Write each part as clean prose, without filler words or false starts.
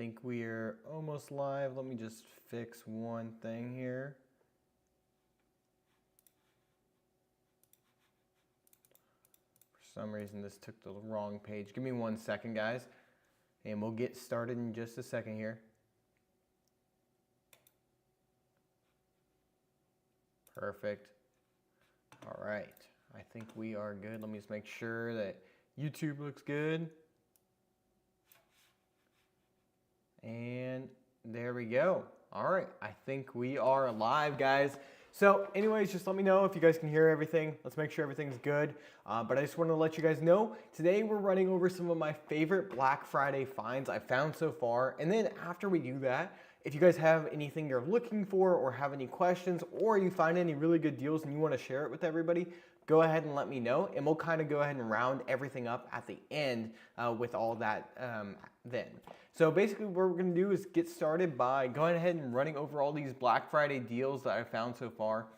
think we're almost live. Let me just fix one thing here. For some reason this took the wrong page. Give me 1 second, guys, and we'll get started in just a second here. Perfect. All right, I think we are good. Let me just make sure that YouTube looks good. And there we go. All right, I think we are live, guys. So anyways, just let me know if you guys can hear everything. Let's make sure everything's good. But I just want to let you guys know, today we're running over some of my favorite Black Friday finds I found so far. And then after we do that, if you guys have anything you're looking for or have any questions or you find any really good deals and you want to share it with everybody, go ahead and let me know, and we'll kind of go ahead and round everything up at the end with all that then. So basically what we're going to do is get started by going ahead and running over all these Black Friday deals that I found so far.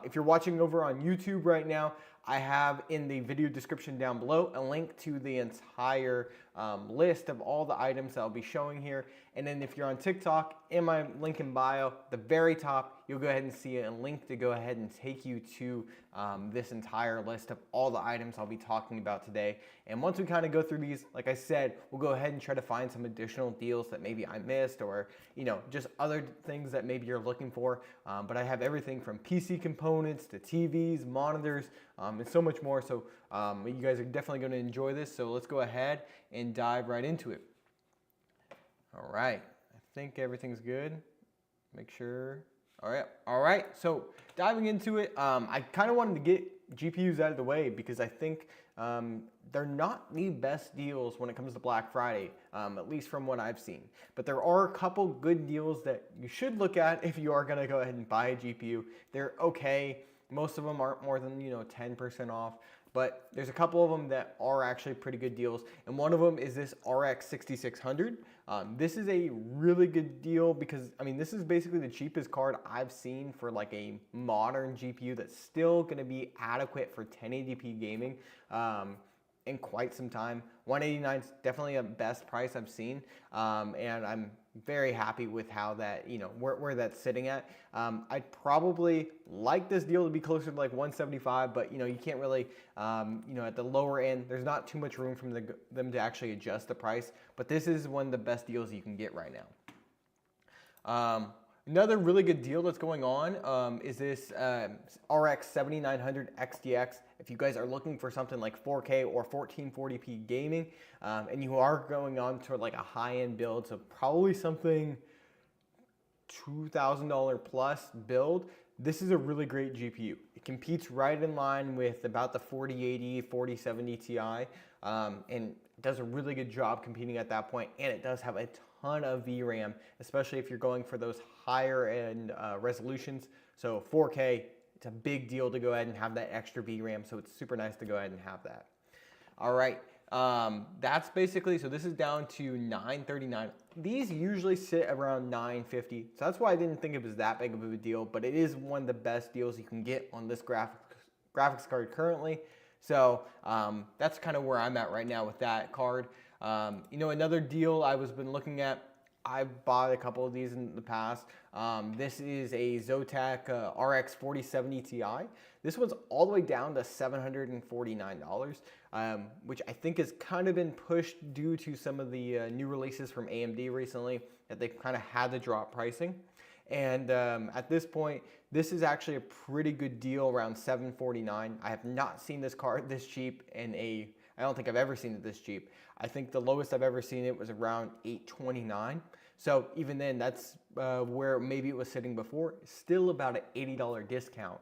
If you're watching over on YouTube right now, I have in the video description down below a link to the entire list of all the items that I'll be showing here. And then if you're on TikTok, in my link in bio, the very top, you'll go ahead and see a link to go ahead and take you to this entire list of all the items I'll be talking about today. And once we kind of go through these, like I said, we'll go ahead and try to find some additional deals that maybe I missed, or just other things that maybe you're looking for. But I have everything from PC components to TVs, monitors, and so much more. So you guys are definitely going to enjoy this. So let's go ahead and dive right into it. All right, I think everything's good. Make sure. All right. So diving into it, I kind of wanted to get GPUs out of the way because I think they're not the best deals when it comes to Black Friday, at least from what I've seen. But there are a couple good deals that you should look at if you are going to go ahead and buy a GPU. They're okay. Most of them aren't more than 10% off. But there's a couple of them that are actually pretty good deals. And one of them is this RX 6600. This is a really good deal because, this is basically the cheapest card I've seen for like a modern GPU that's still going to be adequate for 1080p gaming in quite some time. $189 is definitely a best price I've seen. And I'm very happy with how that, where that's sitting at. I'd probably like this deal to be closer to like 175, but you can't really, at the lower end, there's not too much room from them to actually adjust the price, but this is one of the best deals you can get right now. Another really good deal that's going on is this RX 7900 XTX. If you guys are looking for something like 4K or 1440p gaming, and you are going on to like a high-end build, so probably something $2,000 plus build, this is a really great GPU. It competes right in line with about the 4080, 4070 Ti, and does a really good job competing at that point, and it does have a ton of VRAM, especially if you're going for those higher end resolutions. So 4K, it's a big deal to go ahead and have that extra VRAM, so it's super nice to go ahead and have that. All right, that's basically, so this is down to $939. These usually sit around $950, so that's why I didn't think it was that big of a deal, but it is one of the best deals you can get on this graphics card currently. So that's kind of where I'm at right now with that card. Another deal I've been looking at, I've bought a couple of these in the past. This is a Zotac RX 4070 Ti. This one's all the way down to $749, which I think has kind of been pushed due to some of the new releases from AMD recently that they kind of had to drop pricing. And at this point, this is actually a pretty good deal, around $749. I have not seen this card this cheap I don't think I've ever seen it this cheap. I think the lowest I've ever seen it was around $829. So even then, that's where maybe it was sitting before, still about an $80 discount.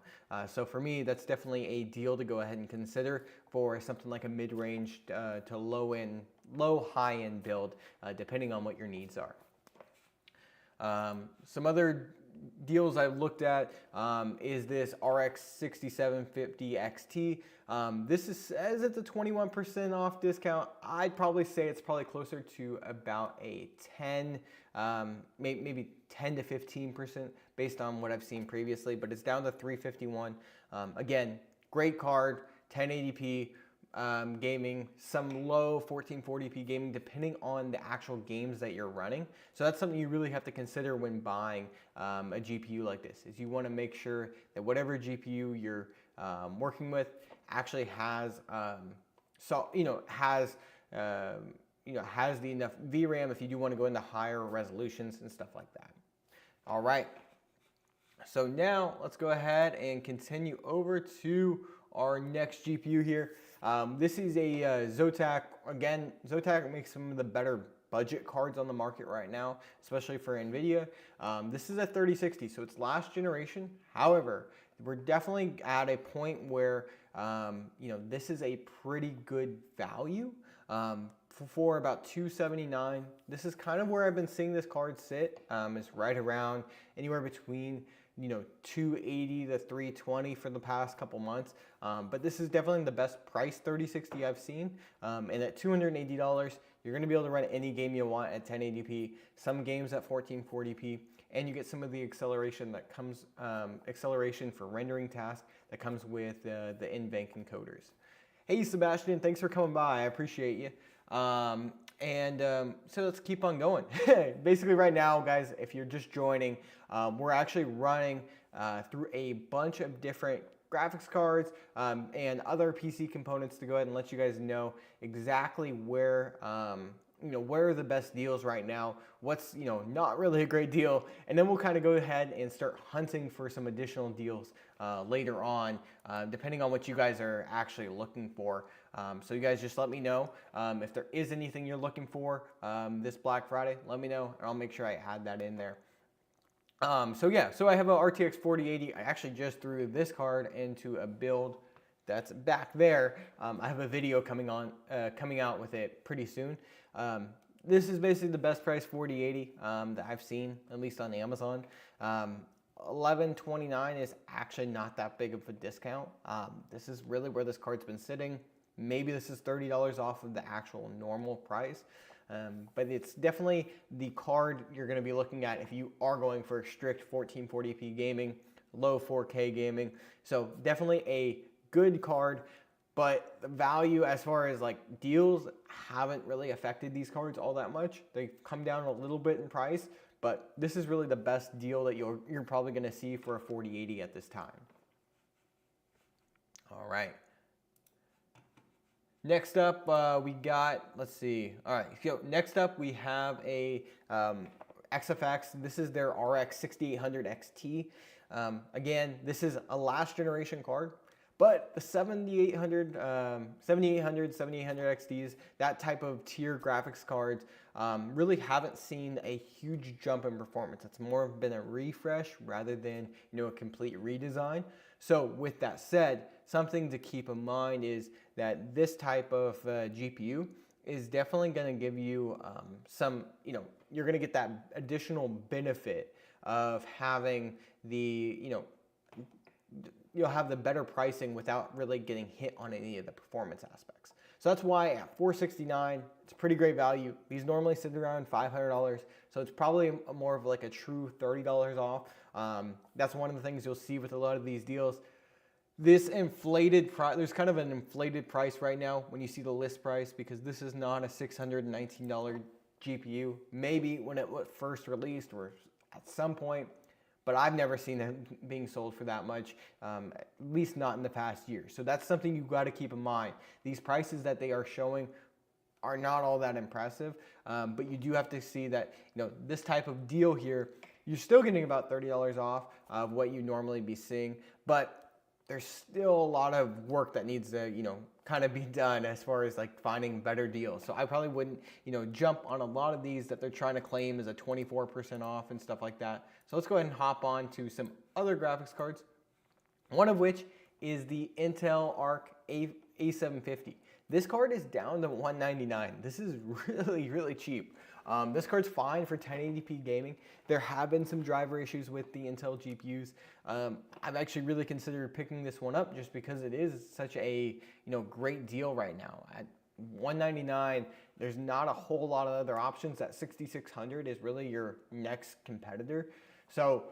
So for me, that's definitely a deal to go ahead and consider for something like a mid-range to low high-end build, depending on what your needs are. Some other deals I've looked at is this RX 6750 XT. This says it's a 21% off discount. I'd probably say it's probably closer to about a 10, maybe 10 to 15% based on what I've seen previously, but it's down to $351. Again, great card, 1080p, gaming, some low 1440p gaming, depending on the actual games that you're running. So that's something you really have to consider when buying a GPU like this. Is you want to make sure that whatever GPU you're working with actually has has the enough VRAM if you do want to go into higher resolutions and stuff like that. All right. So now let's go ahead and continue over to our next GPU here. This is a Zotac. Again, Zotac makes some of the better budget cards on the market right now, especially for NVIDIA. This is a 3060, so it's last generation. However, we're definitely at a point where this is a pretty good value. For about $279. This is kind of where I've been seeing this card sit. It's right around anywhere between $280 to $320 for the past couple months. But this is definitely the best price 3060 I've seen. And at $280, you're going to be able to run any game you want at 1080p, some games at 1440p, and you get some of the acceleration that comes, acceleration for rendering tasks that comes with the NVENC encoders. Hey Sebastian, thanks for coming by. I appreciate you. So let's keep on going. Basically right now, guys, if you're just joining, we're actually running through a bunch of different graphics cards and other PC components to go ahead and let you guys know exactly where where are the best deals right now, what's not really a great deal, and then we'll kind of go ahead and start hunting for some additional deals later on, depending on what you guys are actually looking for. So you guys just let me know if there is anything you're looking for this Black Friday. Let me know, and I'll make sure I add that in there. So I have a RTX 4080. I actually just threw this card into a build that's back there. I have a video coming out with it pretty soon. This is basically the best price 4080 that I've seen, at least on Amazon. $1129 is actually not that big of a discount. This is really where this card's been sitting. Maybe this is $30 off of the actual normal price. But it's definitely the card you're going to be looking at if you are going for strict 1440p gaming, low 4K gaming. So definitely a good card, but the value as far as like deals haven't really affected these cards all that much. They come down a little bit in price, but this is really the best deal that you're probably going to see for a 4080 at this time. All right. Next up, we got, let's see. All right, so next up we have a XFX. This is their RX 6800 XT. Again, this is a last generation card, but the 7800 XTs, that type of tier graphics cards, really haven't seen a huge jump in performance. It's more been a refresh rather than a complete redesign. So with that said, something to keep in mind is that this type of GPU is definitely going to give you some, you're going to get that additional benefit of having the, you'll have the better pricing without really getting hit on any of the performance aspects. So that's why at $469, it's a pretty great value. These normally sit around $500, so it's probably more of like a true $30 off. That's one of the things you'll see with a lot of these deals. This inflated price, there's kind of an inflated price right now when you see the list price, because this is not a $619 GPU. Maybe when it was first released or at some point, but I've never seen it being sold for that much, at least not in the past year. So that's something you've got to keep in mind. These prices that they are showing are not all that impressive, but you do have to see that this type of deal here, you're still getting about $30 off of what you normally be seeing, but there's still a lot of work that needs to, kind of be done as far as like finding better deals. So I probably wouldn't, jump on a lot of these that they're trying to claim as a 24% off and stuff like that. So let's go ahead and hop on to some other graphics cards. One of which is the Intel Arc A750. This card is down to $199. This is really, really cheap. This card's fine for 1080p gaming. There have been some driver issues with the Intel GPUs. I've actually really considered picking this one up just because it is such a great deal right now. At $199, there's not a whole lot of other options. That 6600 is really your next competitor. So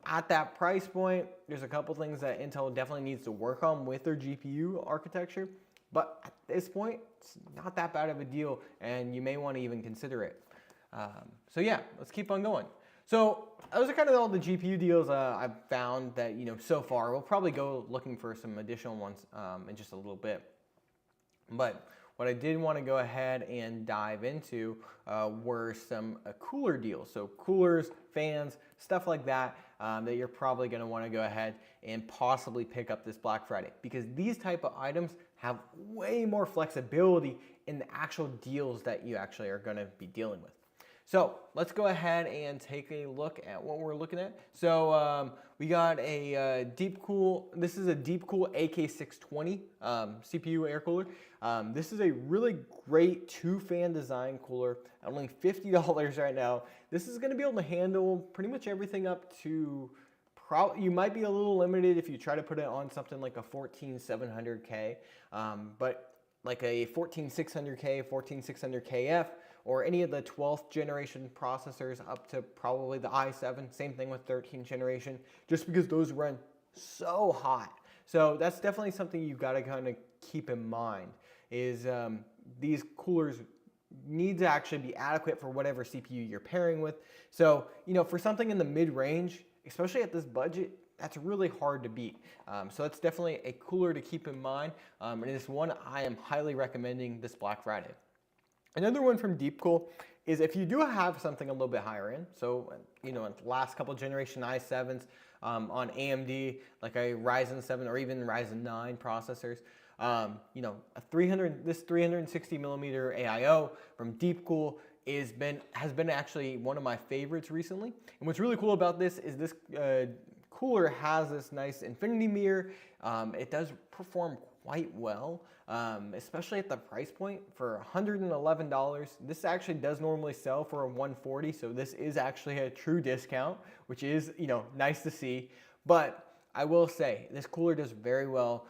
at that price point, there's a couple things that Intel definitely needs to work on with their GPU architecture. But at this point, it's not that bad of a deal, and you may want to even consider it. So yeah, let's keep on going. So those are kind of all the GPU deals I've found that, so far. We'll probably go looking for some additional ones in just a little bit. But what I did want to go ahead and dive into were some cooler deals. So coolers, fans, stuff like that, that you're probably going to want to go ahead and possibly pick up this Black Friday, because these type of items have way more flexibility in the actual deals that you actually are going to be dealing with. So let's go ahead and take a look at what we're looking at. So we got a Deepcool. This is a Deepcool AK620 CPU air cooler. This is a really great 2-fan design cooler at only $50 right now. This is going to be able to handle pretty much everything up to, you might be a little limited if you try to put it on something like a 14700K, but like a 14600K, 14600KF, or any of the 12th generation processors up to probably the i7, same thing with 13th generation, just because those run so hot. So that's definitely something you've got to kind of keep in mind, is these coolers need to actually be adequate for whatever CPU you're pairing with. So, for something in the mid-range, especially at this budget, that's really hard to beat. So it's definitely a cooler to keep in mind, and it's one I am highly recommending this Black Friday. Another one from Deepcool is if you do have something a little bit higher end, so in the last couple generation i7s on AMD, like a Ryzen 7 or even Ryzen 9 processors, this 360 millimeter AIO from Deepcool has been actually one of my favorites recently. And what's really cool about this is this cooler has this nice infinity mirror. It does perform quite well, especially at the price point for $111. This actually does normally sell for $140, so this is actually a true discount, which is nice to see. But I will say this cooler does very well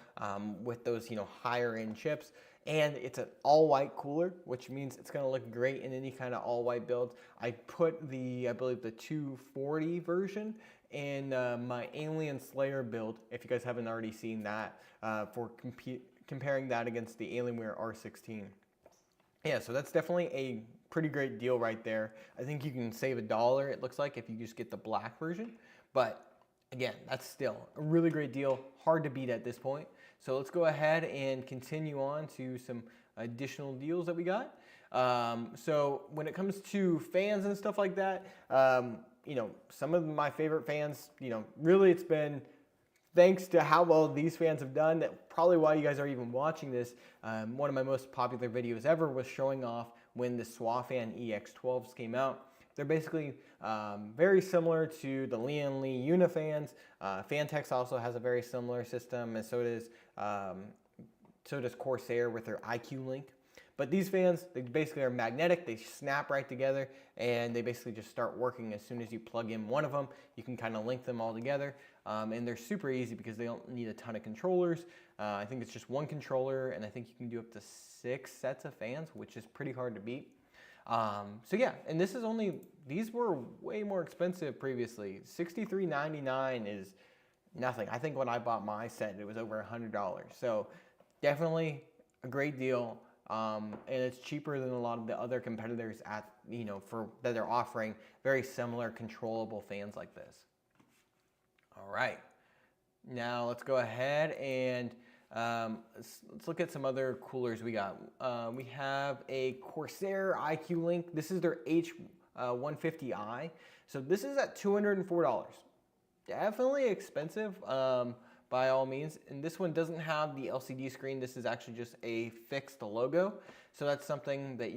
with those higher end chips, and it's an all-white cooler, which means it's going to look great in any kind of all-white build. I put I believe the 240 version in my Alien Slayer build, if you guys haven't already seen that, for comparing that against the Alienware R16. Yeah, so that's definitely a pretty great deal right there. I think you can save $1, it looks like, if you just get the black version. But again, that's still a really great deal, hard to beat at this point. So let's go ahead and continue on to some additional deals that we got. So when it comes to fans and stuff like that, some of my favorite fans, really it's been thanks to how well these fans have done, that probably why you guys are even watching this. One of my most popular videos ever was showing off when the Swafan EX12s came out. They're basically very similar to the Lian Li Unifans. Fantex also has a very similar system, and so does Corsair with their IQ Link. But these fans, they basically are magnetic, they snap right together, and they basically just start working as soon as you plug in one of them. You can kind of link them all together, and they're super easy because they don't need a ton of controllers. I think it's just one controller, and I think you can do up to 6 sets of fans, which is pretty hard to beat. So yeah, and these were way more expensive previously. $63.99 is nothing. I think when I bought my set, it was over $100. So definitely a great deal. And it's cheaper than a lot of the other competitors that they're offering very similar controllable fans like this. All right, now let's go ahead and let's look at some other coolers we got. We have a Corsair IQ Link. This is their H150i. So this is at $204. Definitely expensive. By all means, and this one doesn't have the LCD screen. This is actually just a fixed logo, so that's something that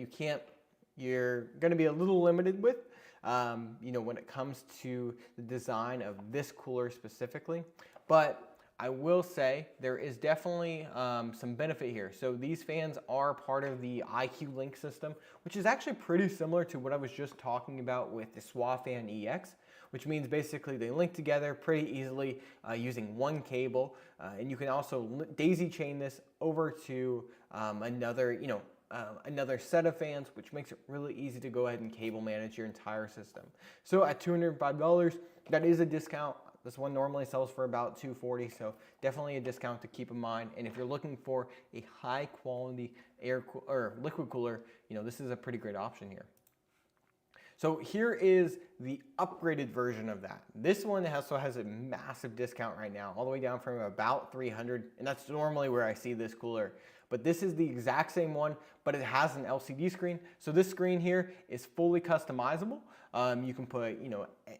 you're going to be a little limited with, when it comes to the design of this cooler specifically. But I will say there is definitely some benefit here. So these fans are part of the IQ Link system, which is actually pretty similar to what I was just talking about with the Swafan EX, which means basically they link together pretty easily using one cable. And you can also daisy chain this over to another set of fans, which makes it really easy to go ahead and cable manage your entire system. So at $205, that is a discount. This one normally sells for about $240, so definitely a discount to keep in mind. And if you're looking for a high quality or liquid cooler, this is a pretty great option here. So here is the upgraded version of that. This one also has a massive discount right now, all the way down from about $300, and that's normally where I see this cooler. But this is the exact same one, but it has an LCD screen. So this screen here is fully customizable. You can put,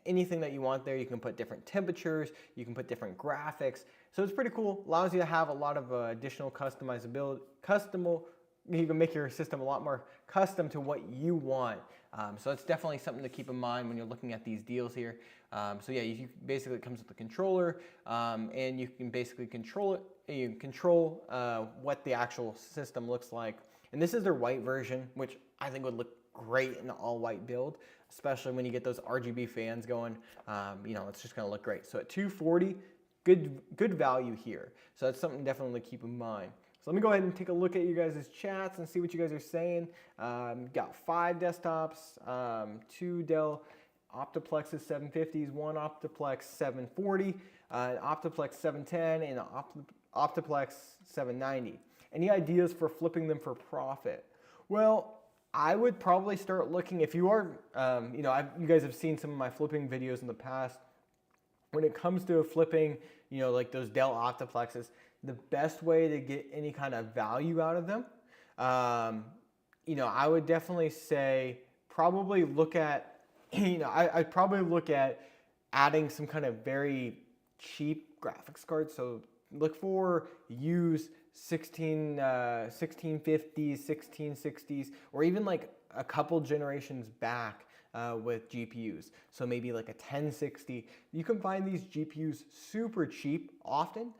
anything that you want there. You can put different temperatures. You can put different graphics. So it's pretty cool. Allows you to have a lot of additional customizability. You can make your system a lot more custom to what you want. So it's definitely something to keep in mind when you're looking at these deals here. So yeah, basically it comes with the controller, and you can basically control it. You can control what the actual system looks like. And this is their white version, which I think would look great in an all-white build, especially when you get those RGB fans going. It's just going to look great. So at $240, good value here. So that's something definitely to keep in mind. So let me go ahead and take a look at you guys' chats and see what you guys are saying. Got 5 desktops, 2 Dell Optiplexes 750s, 1 Optiplex 740, an Optiplex 710, and an Optiplex 790. Any ideas for flipping them for profit? Well, I would probably start looking, if you are, you guys have seen some of my flipping videos in the past. When it comes to flipping, like those Dell Optiplexes, the best way to get any kind of value out of them, I would definitely say probably look at, I'd probably look at adding some kind of very cheap graphics card. So look for used 1650s, 1660s, or even like a couple generations back with GPUs. So maybe like a 1060. You can find these GPUs super cheap often,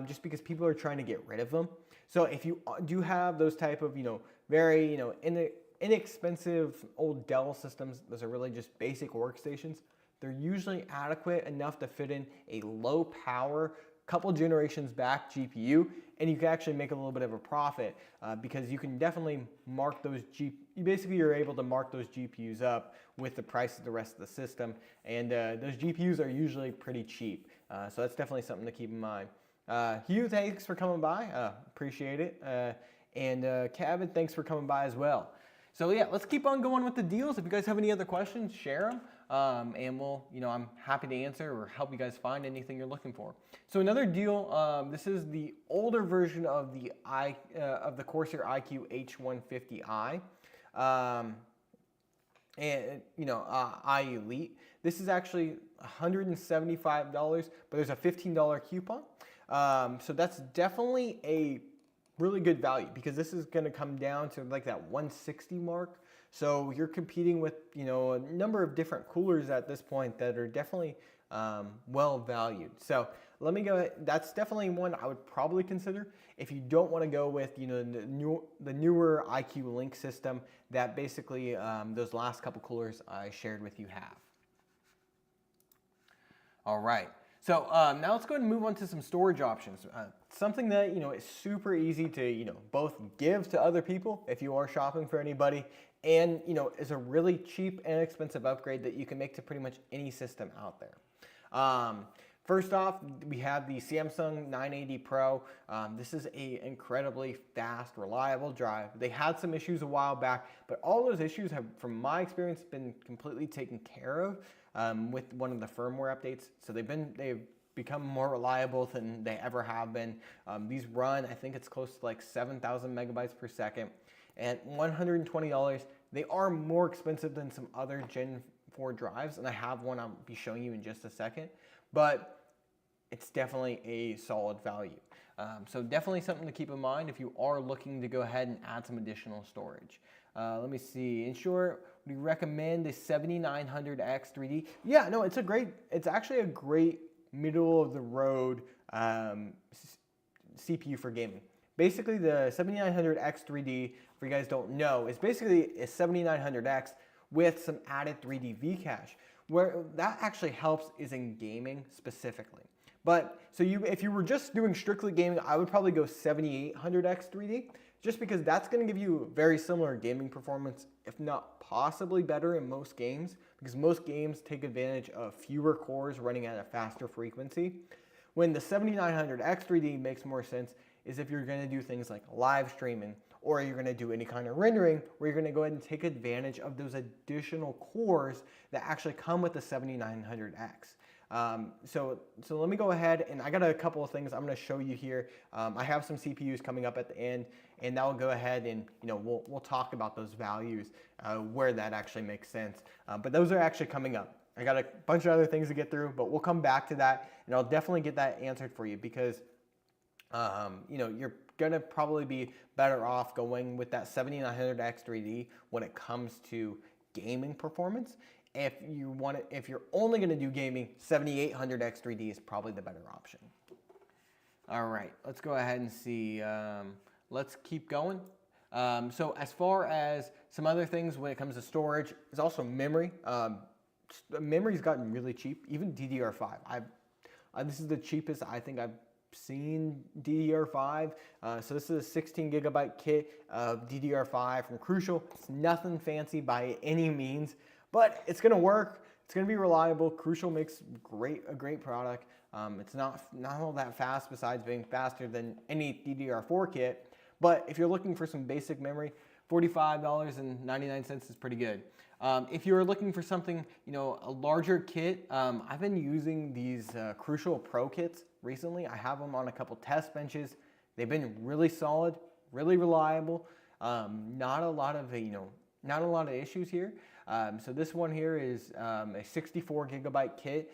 just because people are trying to get rid of them. So if you do have those type of, very, inexpensive old Dell systems, those are really just basic workstations. They're usually adequate enough to fit in a low power, couple generations back GPU, and you can actually make a little bit of a profit because you can definitely mark those you're able to mark those GPUs up with the price of the rest of the system, and those GPUs are usually pretty cheap. So that's definitely something to keep in mind. Hugh, thanks for coming by. Appreciate it. And Kevin, thanks for coming by as well. So yeah, let's keep on going with the deals. If you guys have any other questions, share them. And we'll, I'm happy to answer or help you guys find anything you're looking for. So another deal, this is the older version of the Corsair iCUE H150i, and I Elite. This is actually $175, but there's a $15 coupon. So that's definitely a really good value because this is going to come down to like that 160 mark. So you're competing with, a number of different coolers at this point that are definitely well valued. So let me go, that's definitely one I would probably consider if you don't want to go with, the newer iCUE Link system that basically those last couple coolers I shared with you have. All right. So now let's go ahead and move on to some storage options. Something that, is super easy to, both give to other people if you are shopping for anybody, and, is a really cheap and expensive upgrade that you can make to pretty much any system out there. First off, we have the Samsung 980 Pro. This is an incredibly fast, reliable drive. They had some issues a while back, but all those issues have, from my experience, been completely taken care of with one of the firmware updates. So they've become more reliable than they ever have been. These run, I think it's close to like 7,000 megabytes per second. At $120, they are more expensive than some other Gen 4 drives, and I have one I'll be showing you in just a second, but it's definitely a solid value. So definitely something to keep in mind if you are looking to go ahead and add some additional storage. Let me see. In short, we recommend the 7900X 3D. Yeah, no, it's actually a great middle of the road CPU for gaming. Basically, the 7900X 3D, for you guys don't know, is basically a 7900X with some added 3D V-cache. Where that actually helps is in gaming specifically. But so if you were just doing strictly gaming, I would probably go 7800X 3D. just because that's going to give you very similar gaming performance, if not possibly better in most games, because most games take advantage of fewer cores running at a faster frequency. When the 7900X3D makes more sense is if you're going to do things like live streaming, or you're going to do any kind of rendering where you're going to go ahead and take advantage of those additional cores that actually come with the 7900X. So let me go ahead, and I got a couple of things I'm going to show you here. I have some CPUs coming up at the end, and that will go ahead and we'll talk about those values where that actually makes sense. But those are actually coming up. I got a bunch of other things to get through, but we'll come back to that, and I'll definitely get that answered for you because you're gonna probably be better off going with that 7900X3D when it comes to gaming performance. If you're only gonna do gaming, 7800X3D is probably the better option. All right, let's go ahead and see. Let's keep going. So as far as some other things when it comes to storage, is also memory. Memory's gotten really cheap, even DDR5. This is the cheapest I think I've seen DDR5. So this is a 16 gigabyte kit of DDR5 from Crucial. It's nothing fancy by any means, but it's gonna work. It's gonna be reliable. Crucial makes a great product. It's not all that fast besides being faster than any DDR4 kit. But if you're looking for some basic memory, $45.99 is pretty good. If you're looking for something, a larger kit, I've been using these Crucial Pro kits recently. I have them on a couple test benches. They've been really solid, really reliable. Not a lot of issues here. So this one here is a 64 gigabyte kit.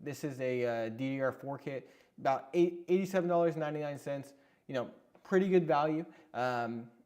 This is a DDR4 kit, about $87.99. Pretty good value.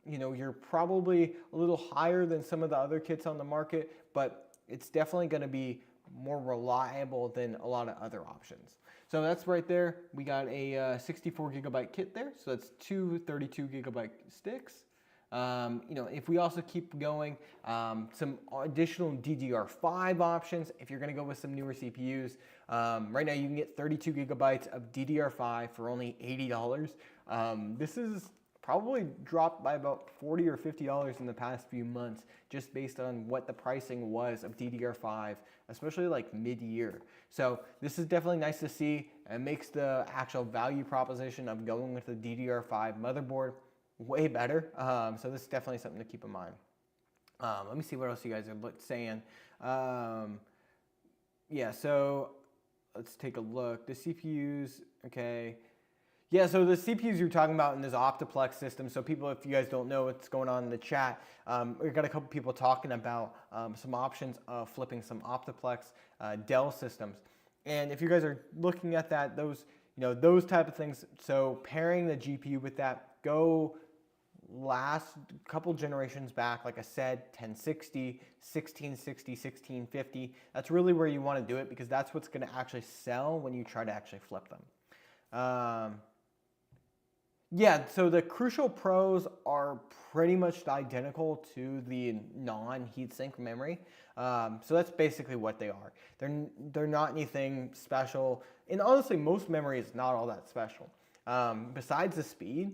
You're probably a little higher than some of the other kits on the market, but it's definitely going to be more reliable than a lot of other options. So that's right there. We got a 64 gigabyte kit there. So that's two 32 gigabyte sticks. If we also keep going, some additional DDR5 options. If you're going to go with some newer CPUs, right now you can get 32 gigabytes of DDR5 for only $80. This is probably dropped by about $40 or $50 in the past few months, just based on what the pricing was of DDR5, especially like mid-year. So this is definitely nice to see. It makes the actual value proposition of going with the DDR5 motherboard way better. So this is definitely something to keep in mind. Let me see what else you guys are saying. Yeah, so let's take a look. The CPUs, okay. Yeah, so the CPUs you're talking about in this Optiplex system, so people, if you guys don't know what's going on in the chat, we've got a couple people talking about some options of flipping some Optiplex Dell systems. And if you guys are looking at that, those type of things, so pairing the GPU with that, go last couple generations back, like I said, 1060, 1660, 1650. That's really where you want to do it because that's what's going to actually sell when you try to actually flip them. Yeah, so the Crucial Pros are pretty much identical to the non-heatsink memory. So that's basically what they are. They're not anything special. And honestly, most memory is not all that special. Besides the speed,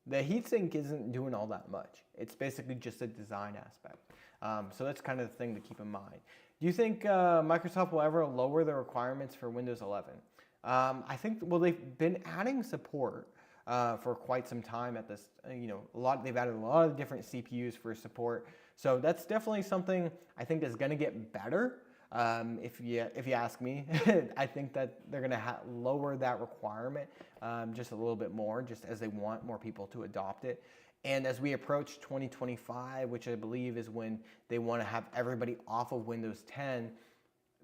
the heatsink isn't doing all that much. It's basically just a design aspect. So that's kind of the thing to keep in mind. Do you think Microsoft will ever lower the requirements for Windows 11? I think, well, they've been adding support for quite some time at this, they've added a lot of different CPUs for support. So that's definitely something I think is going to get better. If you ask me, I think that they're going to lower that requirement just a little bit more, just as they want more people to adopt it. And as we approach 2025, which I believe is when they want to have everybody off of Windows 10,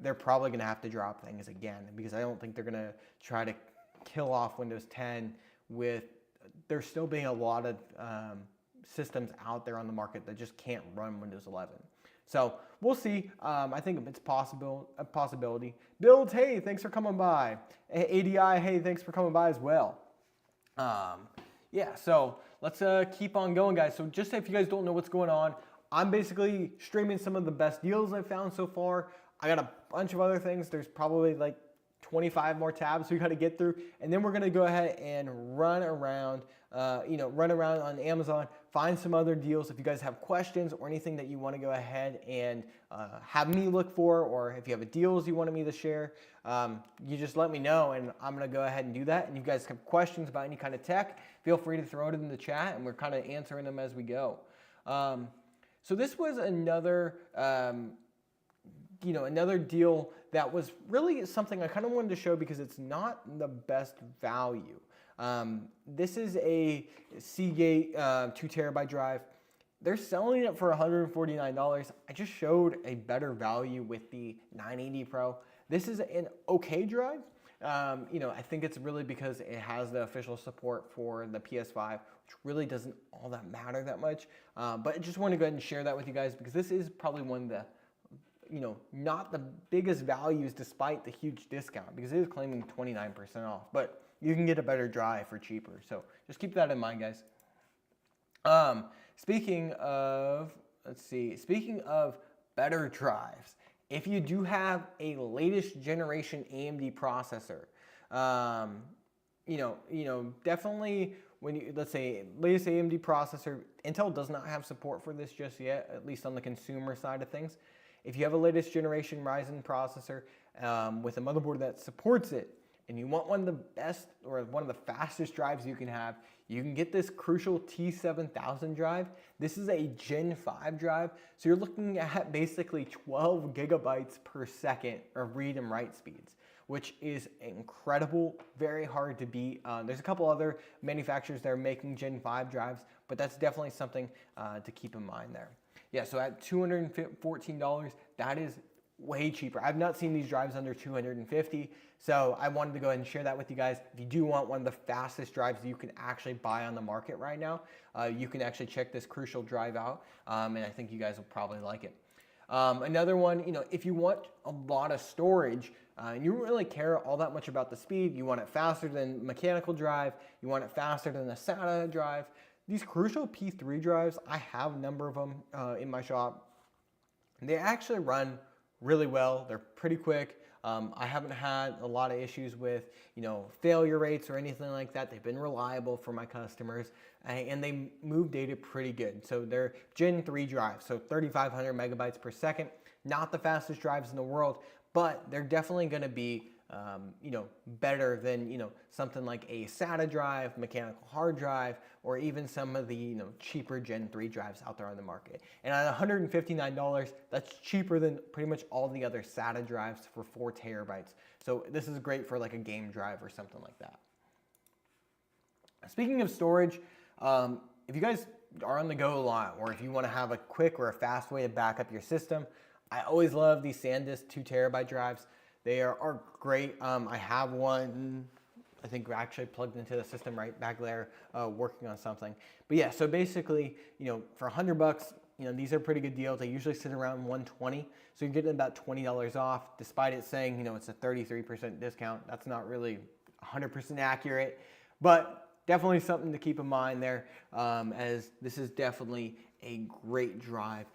they're probably going to have to drop things again, because I don't think they're going to try to kill off Windows 10 with there still being a lot of systems out there on the market that just can't run Windows 11. So we'll see. I think it's a possibility. Builds, hey, thanks for coming by. ADI, hey, thanks for coming by as well. Yeah, so let's keep on going, guys. So just if you guys don't know what's going on, I'm basically streaming some of the best deals I've found so far. I got a bunch of other things. There's probably like 25 more tabs we got to get through, and then we're going to go ahead and run around, run around on Amazon, find some other deals. If you guys have questions or anything that you want to go ahead and have me look for, or if you have deals you wanted me to share, you just let me know, and I'm going to go ahead and do that. And if you guys have questions about any kind of tech, feel free to throw it in the chat, and we're kind of answering them as we go. So this was another, another deal that was really something I kind of wanted to show because it's not the best value. This is a Seagate 2 terabyte drive. They're selling it for $149. I just showed a better value with the 980 Pro. This is an okay drive. I think it's really because it has the official support for the PS5, which really doesn't all that matter that much. But I just want to go ahead and share that with you guys because this is probably one of the not the biggest values despite the huge discount, because it is claiming 29% off, but you can get a better drive for cheaper. So just keep that in mind, guys. Speaking of better drives, if you do have a latest generation AMD processor, definitely when you, let's say latest AMD processor, Intel does not have support for this just yet, at least on the consumer side of things. If you have a latest generation Ryzen processor with a motherboard that supports it, and you want one of the best or one of the fastest drives you can have, you can get this Crucial T7000 drive. This is a Gen 5 drive, so you're looking at basically 12 gigabytes per second of read and write speeds, which is incredible, very hard to beat. There's a couple other manufacturers that are making Gen 5 drives, but that's definitely something to keep in mind there. Yeah, so at $214, that is way cheaper. I've not seen these drives under $250, so I wanted to go ahead and share that with you guys. If you do want one of the fastest drives you can actually buy on the market right now, you can actually check this Crucial drive out, and I think you guys will probably like it. Another one, if you want a lot of storage, and you don't really care all that much about the speed, you want it faster than mechanical drive, you want it faster than the SATA drive, these Crucial P3 drives, I have a number of them in my shop. They actually run really well. They're pretty quick. I haven't had a lot of issues with, failure rates or anything like that. They've been reliable for my customers, and they move data pretty good. So they're Gen 3 drives, so 3,500 megabytes per second. Not the fastest drives in the world, but they're definitely going to be better than, something like a SATA drive, mechanical hard drive, or even some of the, cheaper Gen 3 drives out there on the market. And at $159, that's cheaper than pretty much all the other SATA drives for 4 terabytes. So this is great for like a game drive or something like that. Speaking of storage, if you guys are on the go a lot, or if you want to have a quick or a fast way to back up your system, I always love these SanDisk 2 terabyte drives. They are great. I have one, I think we're actually plugged into the system right back there working on something. But yeah, so basically, for $100, these are pretty good deals. They usually sit around $120. So you're getting about $20 off, despite it saying, it's a 33% discount. That's not really 100% accurate, but definitely something to keep in mind there, as this is definitely a great drive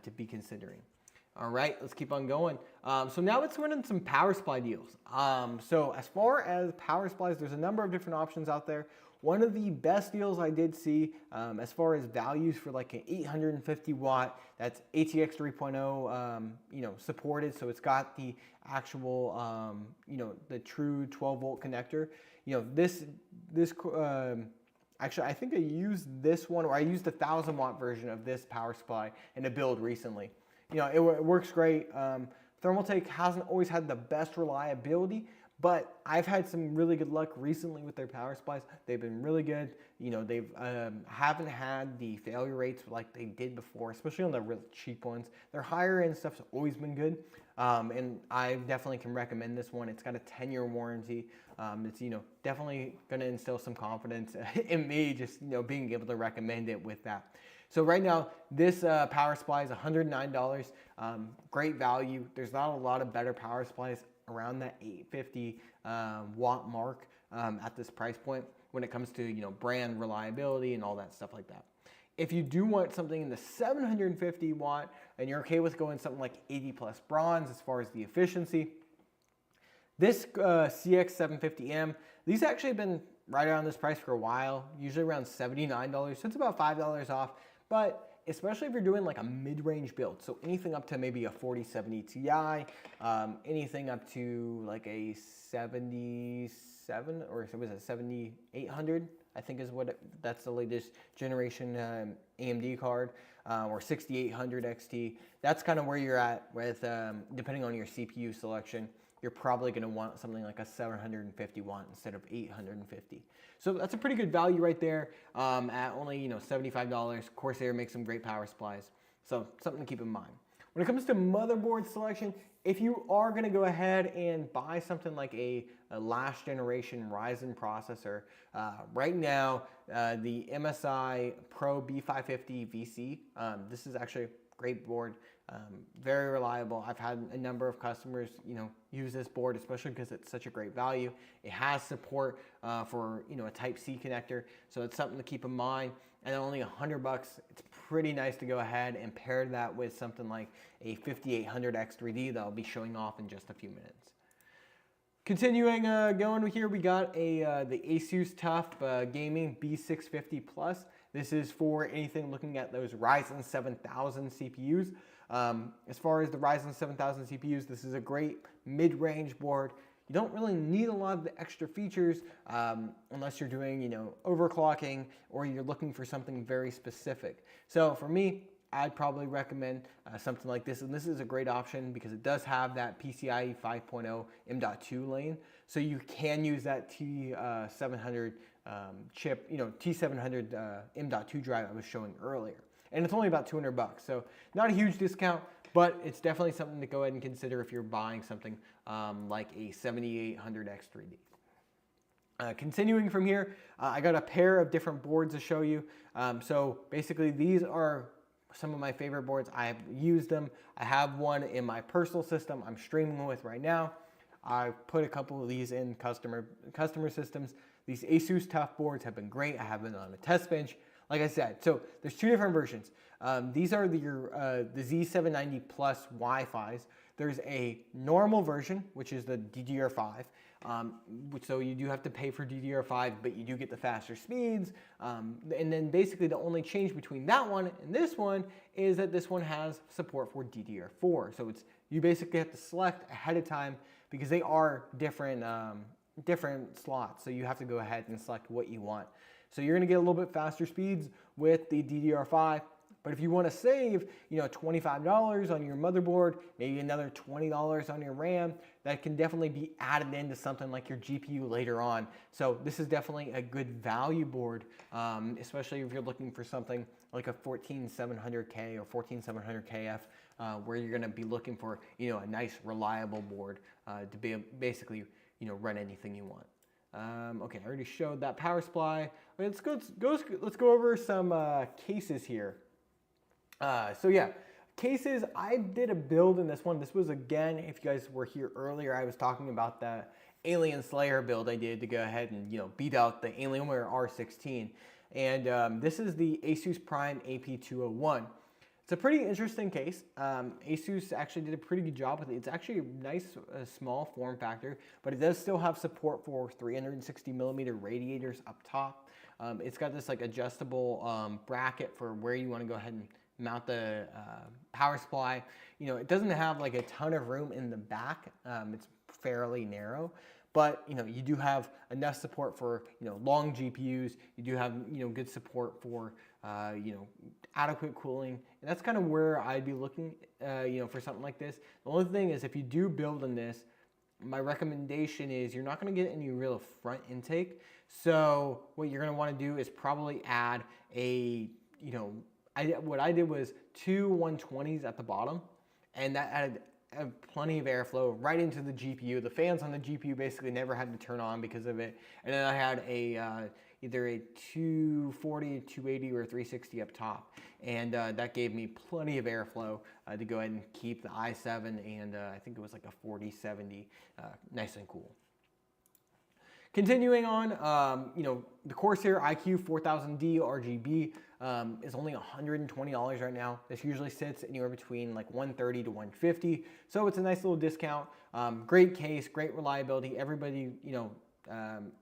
to be considering. All right, let's keep on going. So now let's run in some power supply deals. So as far as power supplies, there's a number of different options out there. One of the best deals I did see as far as values for like an 850 watt, that's ATX 3.0, supported. So it's got the actual, the true 12 volt connector. Actually, I think I used this one, or I used the 1,000 watt version of this power supply in a build recently. It works great. Thermaltake hasn't always had the best reliability, but I've had some really good luck recently with their power supplies. They've been really good. They've haven't had the failure rates like they did before, especially on the real cheap ones. Their higher end stuff's always been good, and I definitely can recommend this one. It's got a 10-year warranty. It's definitely going to instill some confidence in me, just being able to recommend it with that. So right now, this power supply is $109, great value. There's not a lot of better power supplies around that 850 watt mark at this price point when it comes to brand reliability and all that stuff like that. If you do want something in the 750 watt and you're okay with going something like 80 plus bronze as far as the efficiency, This CX750M, these actually have been right around this price for a while, usually around $79, so it's about $5 off, but especially if you're doing like a mid-range build, so anything up to maybe a 4070 Ti, anything up to like a 77, or was it 7800, I think is what that's the latest generation AMD card, or 6800 XT. That's kind of where you're at with, depending on your CPU selection. You're probably going to want something like a 750 watt instead of 850. So that's a pretty good value right there, at only $75. Corsair makes some great power supplies, so something to keep in mind. When it comes to motherboard selection, if you are going to go ahead and buy something like a last generation Ryzen processor, right now the MSI Pro B550 VC, this is actually a great board. Very reliable. I've had a number of customers, use this board, especially because it's such a great value. It has support for, a Type-C connector, so it's something to keep in mind. And only $100, it's pretty nice to go ahead and pair that with something like a 5800 X3D that I'll be showing off in just a few minutes. Continuing going here, we got the Asus TUF Gaming B650 Plus. This is for anything looking at those Ryzen 7000 CPUs. As far as the Ryzen 7000 CPUs, this is a great mid-range board. You don't really need a lot of the extra features unless you're doing, overclocking, or you're looking for something very specific. So for me, I'd probably recommend something like this, and this is a great option because it does have that PCIe 5.0 M.2 lane, so you can use that T700 chip, T700 M.2 drive I was showing earlier, and it's only about $200, so not a huge discount, but it's definitely something to go ahead and consider if you're buying something like a 7800 X3D. Continuing from here, I got a pair of different boards to show you. So basically, these are some of my favorite boards. I have used them. I have one in my personal system I'm streaming with right now. I put a couple of these in customer systems. These Asus TUF boards have been great. I have been on a test bench. Like I said, so there's two different versions. These are the Z790 Plus Wi-Fis. There's a normal version, which is the DDR5. So you do have to pay for DDR5, but you do get the faster speeds. And then basically the only change between that one and this one is that this one has support for DDR4. So you basically have to select ahead of time because they are different slots. So you have to go ahead and select what you want. So you're going to get a little bit faster speeds with the DDR5. But if you want to save, $25 on your motherboard, maybe another $20 on your RAM, that can definitely be added into something like your GPU later on. So this is definitely a good value board, especially if you're looking for something like a 14700K or 14700KF, where you're going to be looking for, a nice reliable board to be basically, run anything you want. Okay, I already showed that power supply. Let's go over some cases here. So yeah, cases, I did a build in this one. This was, again, if you guys were here earlier, I was talking about the Alien Slayer build I did to go ahead and, beat out the Alienware R16. And this is the Asus Prime AP201. It's a pretty interesting case. Asus actually did a pretty good job with it. It's actually a nice small form factor, but it does still have support for 360 millimeter radiators up top. It's got this adjustable bracket for where you want to go ahead and mount the power supply. It doesn't have a ton of room in the back. It's fairly narrow, but you do have enough support for long GPUs. You do have good support for adequate cooling, and that's kind of where I'd be looking for something like this. The only thing is, if you do build in this, my recommendation is you're not going to get any real front intake. So what you're going to want to do is probably add a what I did was two 120s at the bottom, and that added plenty of airflow right into the GPU. The fans on the GPU basically never had to turn on because of it. And then I had either a 240, 280, or 360 up top, and that gave me plenty of airflow to go ahead and keep the i7 and I think it was like a 4070 nice and cool. Continuing on, you know, the Corsair IQ 4000D RGB is only $120 right now. This usually sits anywhere between like $130 to $150, so it's a nice little discount. Great case, great reliability. Everybody, you know,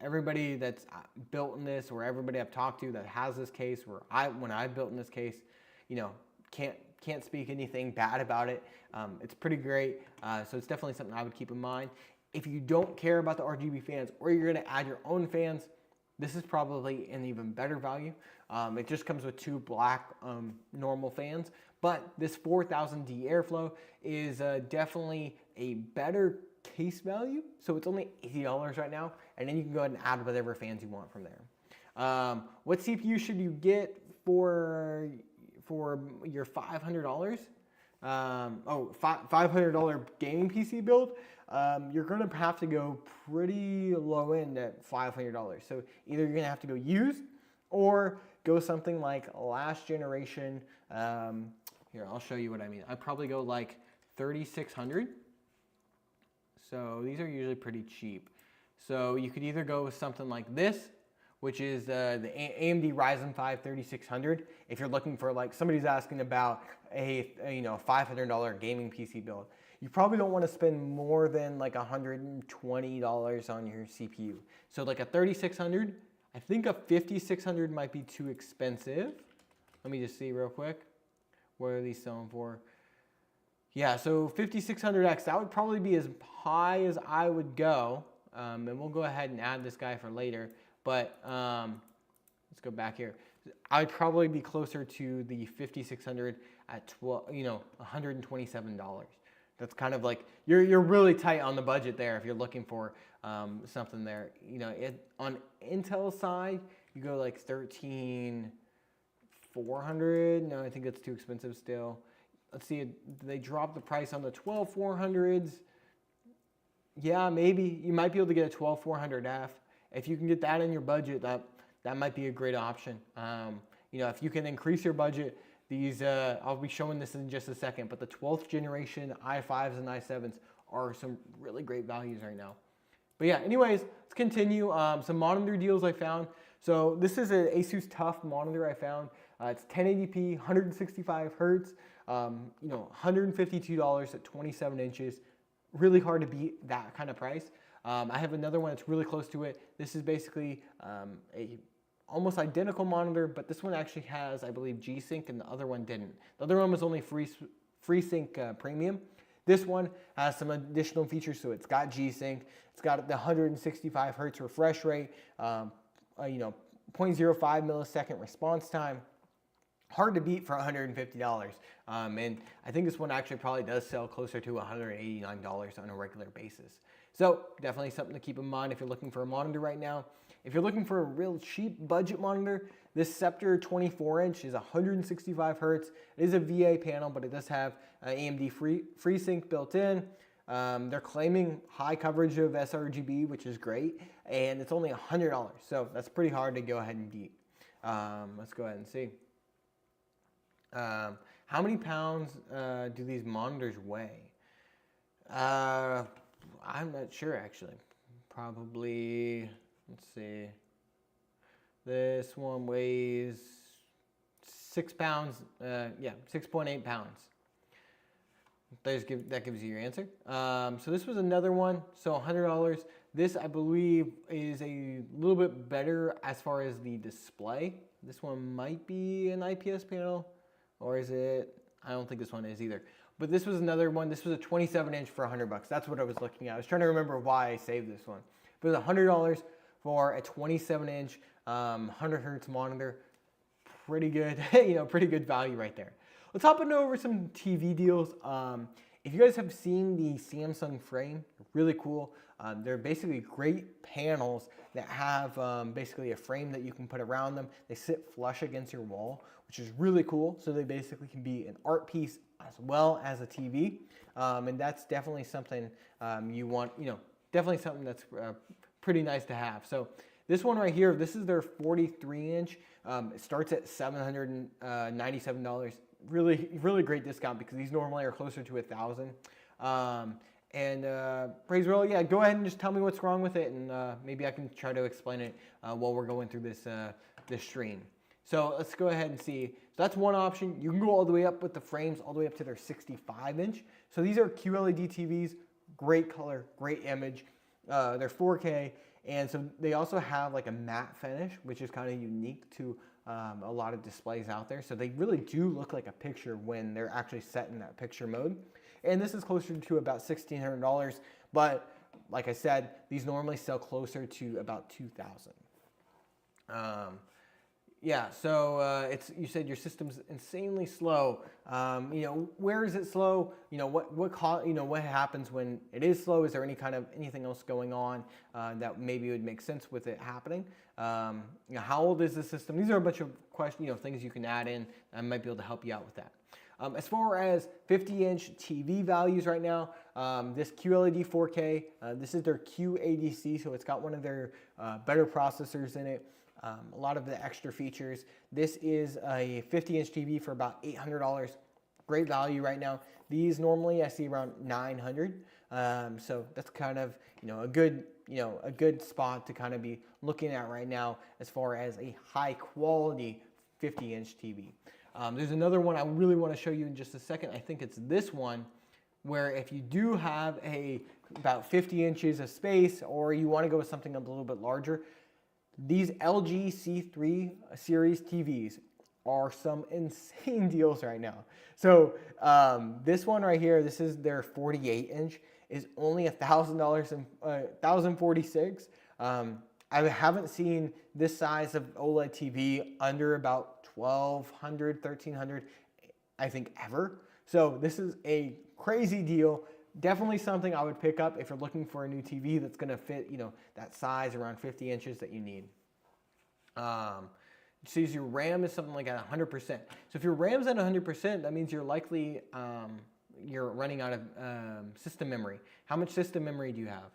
everybody that's built in this, or everybody I've talked to that has this case, when I've built in this case, you know, can't speak anything bad about it. It's pretty great, so it's definitely something I would keep in mind. If you don't care about the RGB fans, or you're gonna add your own fans, this is probably an even better value. It just comes with two black normal fans, but this 4000D Airflow is definitely a better case value. So it's only $80 right now, and then you can go ahead and add whatever fans you want from there. What CPU should you get for your $500? $500 gaming PC build? You're going to have to go pretty low end at $500. So either you're going to have to go used, or go something like last generation. Here, I'll show you what I mean. I'd probably go like 3600. So these are usually pretty cheap. So you could either go with something like this, which is the AMD Ryzen 5 3600. If you're looking for, like, somebody's asking about a you know, $500 gaming PC build, you probably don't want to spend more than like $120 on your CPU. So like a 3600, I think a 5600 might be too expensive. Let me just see real quick. What are these selling for? Yeah, so 5600X, that would probably be as high as I would go. And we'll go ahead and add this guy for later. But let's go back here. I'd probably be closer to the 5600 at $127. That's kind of like, you're really tight on the budget there if you're looking for something there. You know, on Intel side, you go like 13400. No, I think that's too expensive still. Let's see, they dropped the price on the 12400s. Yeah, maybe you might be able to get a 12400F. If you can get that in your budget, that might be a great option. You know, if you can increase your budget, these I'll be showing this in just a second, but the 12th generation i5s and i7s are some really great values right now. But yeah, anyways, let's continue. Some monitor deals I found. So this is an Asus TUF monitor I found. It's 1080p, 165 hertz. You know, $152 at 27 inches. Really hard to beat that kind of price. I have another one that's really close to it. This is basically a almost identical monitor, but this one actually has, I believe, G-Sync, and the other one didn't. The other one was only FreeSync Premium. This one has some additional features, so it's got G-Sync, it's got the 165 hertz refresh rate, you know, 0.05 millisecond response time. Hard to beat for $150. And I think this one actually probably does sell closer to $189 on a regular basis. So definitely something to keep in mind if you're looking for a monitor right now. If you're looking for a real cheap budget monitor, this Scepter 24-inch is 165 hertz. It is a VA panel, but it does have AMD FreeSync built in. They're claiming high coverage of sRGB, which is great, and it's only $100. So that's pretty hard to go ahead and beat. Let's go ahead and see. How many pounds do these monitors weigh? I'm not sure, actually. Probably, let's see. This one weighs 6 pounds. Yeah, 6.8 pounds. That gives you your answer. So this was another one. So $100. This, I believe, is a little bit better as far as the display. This one might be an IPS panel. Or is it? I don't think this one is either. But this was another one. This was a 27-inch for $100. That's what I was looking at. I was trying to remember why I saved this one. But it was $100 for a 27-inch 100 hertz monitor. Pretty good, you know, pretty good value right there. Let's hop into over some TV deals. If you guys have seen the Samsung Frame, really cool. They're basically great panels that have basically a frame that you can put around them. They sit flush against your wall, which is really cool. So they basically can be an art piece as well as a TV. And that's definitely something you want, you know, definitely something that's pretty nice to have. So this one right here, this is their 43-inch. It starts at $797. Really great discount because these normally are closer to $1,000. And praise Will, yeah, go ahead and just tell me what's wrong with it, and maybe I can try to explain it while we're going through this stream. So let's go ahead and see. So that's one option. You can go all the way up with the frames, all the way up to their 65-inch. So these are QLED TVs, great color, great image. They're 4K, and so they also have like a matte finish, which is kind of unique to a lot of displays out there. So they really do look like a picture when they're actually set in that picture mode. And this is closer to about $1,600, but like I said, these normally sell closer to about $2,000. Yeah, so you said your system's insanely slow. You know, where is it slow? You know, what happens when it is slow? Is there anything else going on that maybe would make sense with it happening? You know, how old is the system? These are a bunch of questions, you know, things you can add in. I might be able to help you out with that. As far as 50-inch TV values right now, this QLED 4K, this is their QADC, so it's got one of their better processors in it, a lot of the extra features. This is a 50-inch TV for about $800. Great value right now. These normally I see around $900, so that's kind of a good spot to kind of be looking at right now as far as a high quality 50-inch TV. There's another one I really want to show you in just a second. I think it's this one, where if you do have about 50 inches of space, or you want to go with something a little bit larger, these LG C3 series TVs are some insane deals right now. So this one right here, this is their 48-inch, is only $1,000 and $1,046. I haven't seen this size of OLED TV under about $1,200, $1,300, I think, ever. So this is a crazy deal. Definitely something I would pick up if you're looking for a new TV that's going to fit, that size around 50 inches that you need. So your RAM is something like at 100%. So if your RAM's at 100%, that means you're likely you're running out of system memory. How much system memory do you have?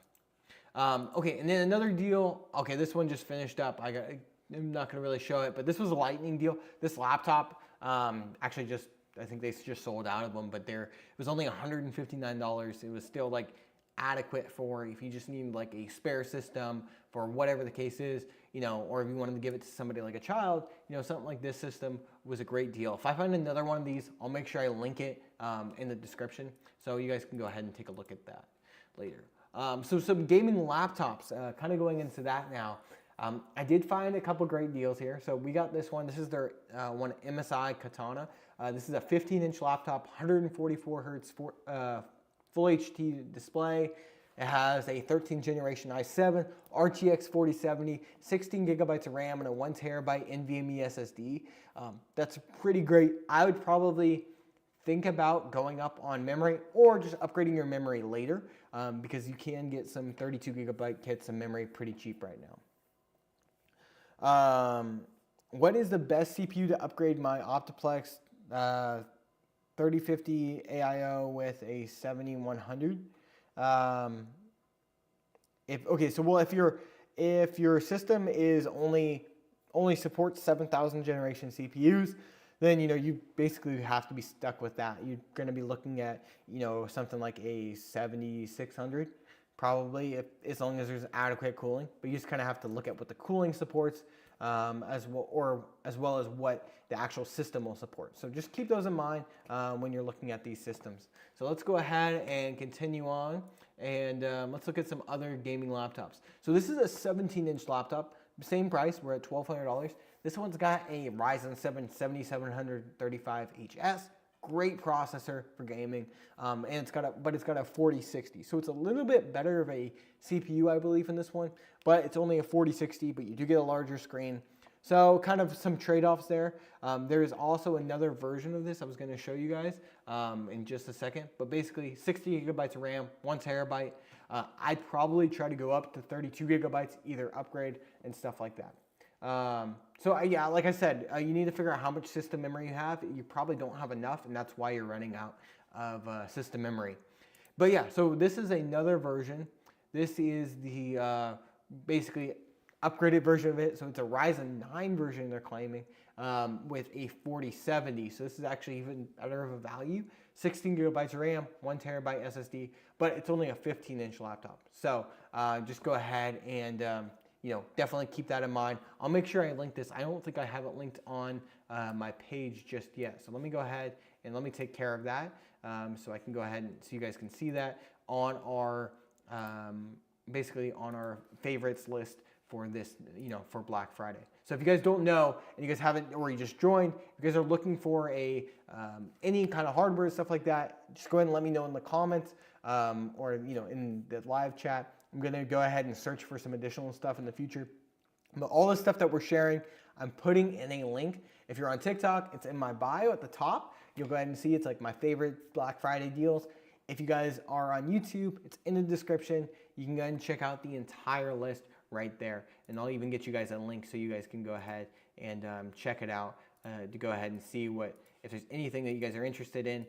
Okay, and then another deal. Okay, this one just finished up. I'm not going to really show it, but this was a lightning deal. This laptop actually I think they just sold out of them, but it was only $159. It was still like adequate for if you just need like a spare system for whatever the case is, or if you wanted to give it to somebody like a child, something like this system was a great deal. If I find another one of these, I'll make sure I link it in the description, so you guys can go ahead and take a look at that later. So some gaming laptops, kind of going into that now. I did find a couple great deals here. So we got this one. This is their one MSI Katana. This is a 15-inch laptop, 144 hertz full HD display. It has a 13th generation i7, RTX 4070, 16 gigabytes of RAM, and a 1 terabyte NVMe SSD. That's pretty great. I would probably think about going up on memory or just upgrading your memory later because you can get some 32 gigabyte kits of memory pretty cheap right now. What is the best CPU to upgrade my Optiplex 3050 AIO with a 7100? If your system is only supports 7000 generation CPUs, then you basically have to be stuck with that. You're going to be looking at something like a 7600. Probably, as long as there's adequate cooling, but you just kind of have to look at what the cooling supports as well as what the actual system will support. So just keep those in mind when you're looking at these systems. So let's go ahead and continue on, and let's look at some other gaming laptops. So this is a 17-inch laptop, same price. We're at $1,200. This one's got a Ryzen 7 7735HS. Great processor for gaming, and it's got a 4060, so it's a little bit better of a CPU, I believe, in this one, but it's only a 4060, but you do get a larger screen, so kind of some trade-offs there. There's also another version of this I was going to show you guys in just a second, but basically 60 gigabytes of RAM, 1 terabyte. I'd probably try to go up to 32 gigabytes, either upgrade and stuff like that. Yeah, like I said, you need to figure out how much system memory you have. You probably don't have enough, and that's why you're running out of system memory. But yeah, so this is another version. This is the basically upgraded version of it. So it's a Ryzen 9 version they're claiming with a 4070. So this is actually even better of a value. 16 gigabytes of RAM, 1 terabyte SSD, but it's only a 15-inch laptop. So just go ahead and definitely keep that in mind. I'll make sure I link this. I don't think I have it linked on my page just yet. So let me go ahead and let me take care of that, so I can go ahead and so you guys can see that on our basically on our favorites list for this, for Black Friday. So if you guys don't know and you guys haven't, or you just joined, if you guys are looking for any kind of hardware, stuff like that, just go ahead and let me know in the comments, or in the live chat. I'm gonna go ahead and search for some additional stuff in the future. But all the stuff that we're sharing, I'm putting in a link. If you're on TikTok, it's in my bio at the top. You'll go ahead and see it's like my favorite Black Friday deals. If you guys are on YouTube, it's in the description. You can go ahead and check out the entire list right there. And I'll even get you guys a link so you guys can go ahead and check it out to go ahead and see if there's anything that you guys are interested in.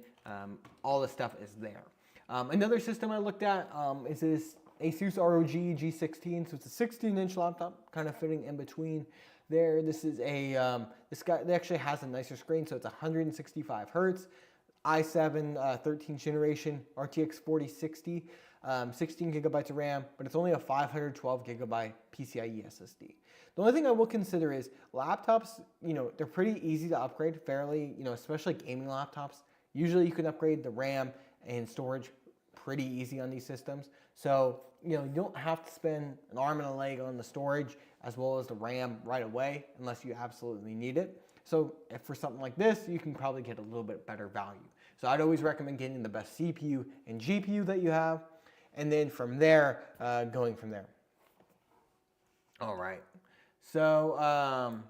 All the stuff is there. Another system I looked at is this Asus ROG G16. So it's a 16-inch laptop, kind of fitting in between there. This is this guy, it actually has a nicer screen, so it's 165 hertz. i7 13th generation RTX 4060, 16 gigabytes of RAM, but it's only a 512 gigabyte PCIe SSD. The only thing I will consider is laptops, they're pretty easy to upgrade fairly, especially gaming laptops. Usually you can upgrade the RAM and storage pretty easy on these systems. So, you don't have to spend an arm and a leg on the storage as well as the RAM right away unless you absolutely need it. So if for something like this, you can probably get a little bit better value. So I'd always recommend getting the best CPU and GPU that you have, and then from there, going from there. All right. So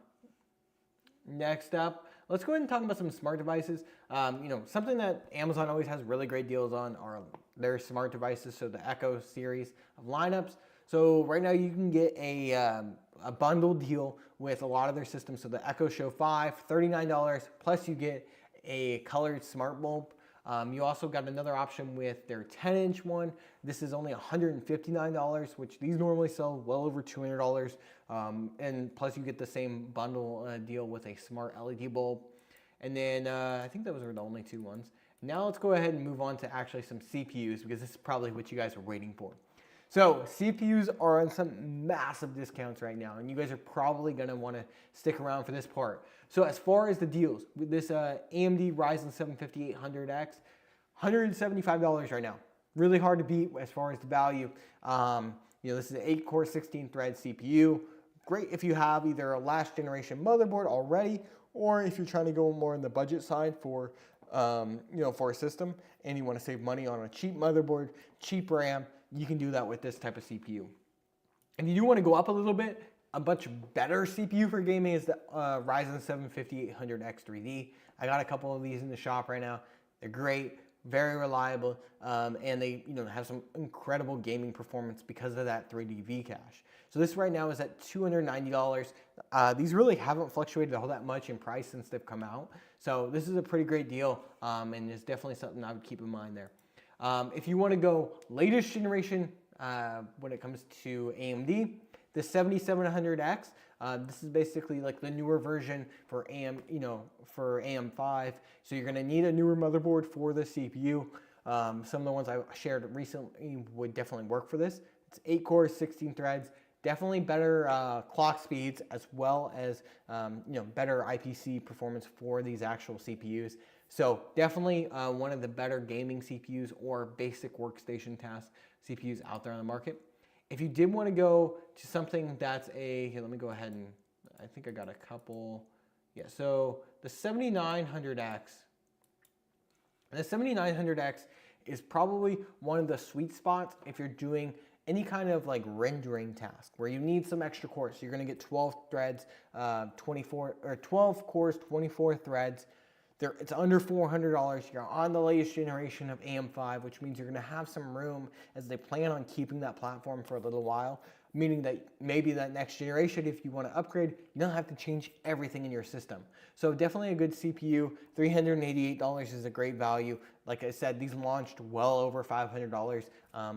next up, let's go ahead and talk about some smart devices. Something that Amazon always has really great deals on are their smart devices. So the Echo series of lineups. So right now you can get a bundle deal with a lot of their systems. So the Echo Show 5, $39, plus you get a colored smart bulb. You also got another option with their 10-inch one. This is only $159, which these normally sell well over $200. And plus you get the same bundle deal with a smart LED bulb. And then I think those are the only two ones. Now let's go ahead and move on to actually some CPUs, because this is probably what you guys are waiting for. So CPUs are on some massive discounts right now, and you guys are probably going to want to stick around for this part. So as far as the deals, with this AMD Ryzen 7 5800X, $175 right now. Really hard to beat as far as the value. This is an 8-core, 16-thread CPU. Great if you have either a last generation motherboard already, or if you're trying to go more on the budget side for a system and you want to save money on a cheap motherboard, cheap RAM. You can do that with this type of CPU. If you do want to go up a little bit, a much better CPU for gaming is the Ryzen 7 5800X 3D. I got a couple of these in the shop right now. They're great, very reliable, and they have some incredible gaming performance because of that 3D V-cache. So this right now is at $290. These really haven't fluctuated all that much in price since they've come out. So this is a pretty great deal, and it's definitely something I would keep in mind there. If you want to go latest generation when it comes to AMD, the 7700X, this is basically like the newer version for for AM5. So you're going to need a newer motherboard for the CPU. Some of the ones I shared recently would definitely work for this. It's 8 cores, 16 threads, definitely better clock speeds, as well as better IPC performance for these actual CPUs. So definitely one of the better gaming CPUs or basic workstation task CPUs out there on the market. If you did want to go to something that's here, let me go ahead and, I think I got a couple. Yeah, so the 7900X, and the 7900X is probably one of the sweet spots if you're doing any kind of like rendering task where you need some extra cores. So you're going to get 12 threads, 12 cores, 24 threads. It's under $400. You're on the latest generation of AM5, which means you're going to have some room as they plan on keeping that platform for a little while, meaning that maybe that next generation, if you want to upgrade, you don't have to change everything in your system. So definitely a good CPU. $388 is a great value. Like I said, these launched well over $500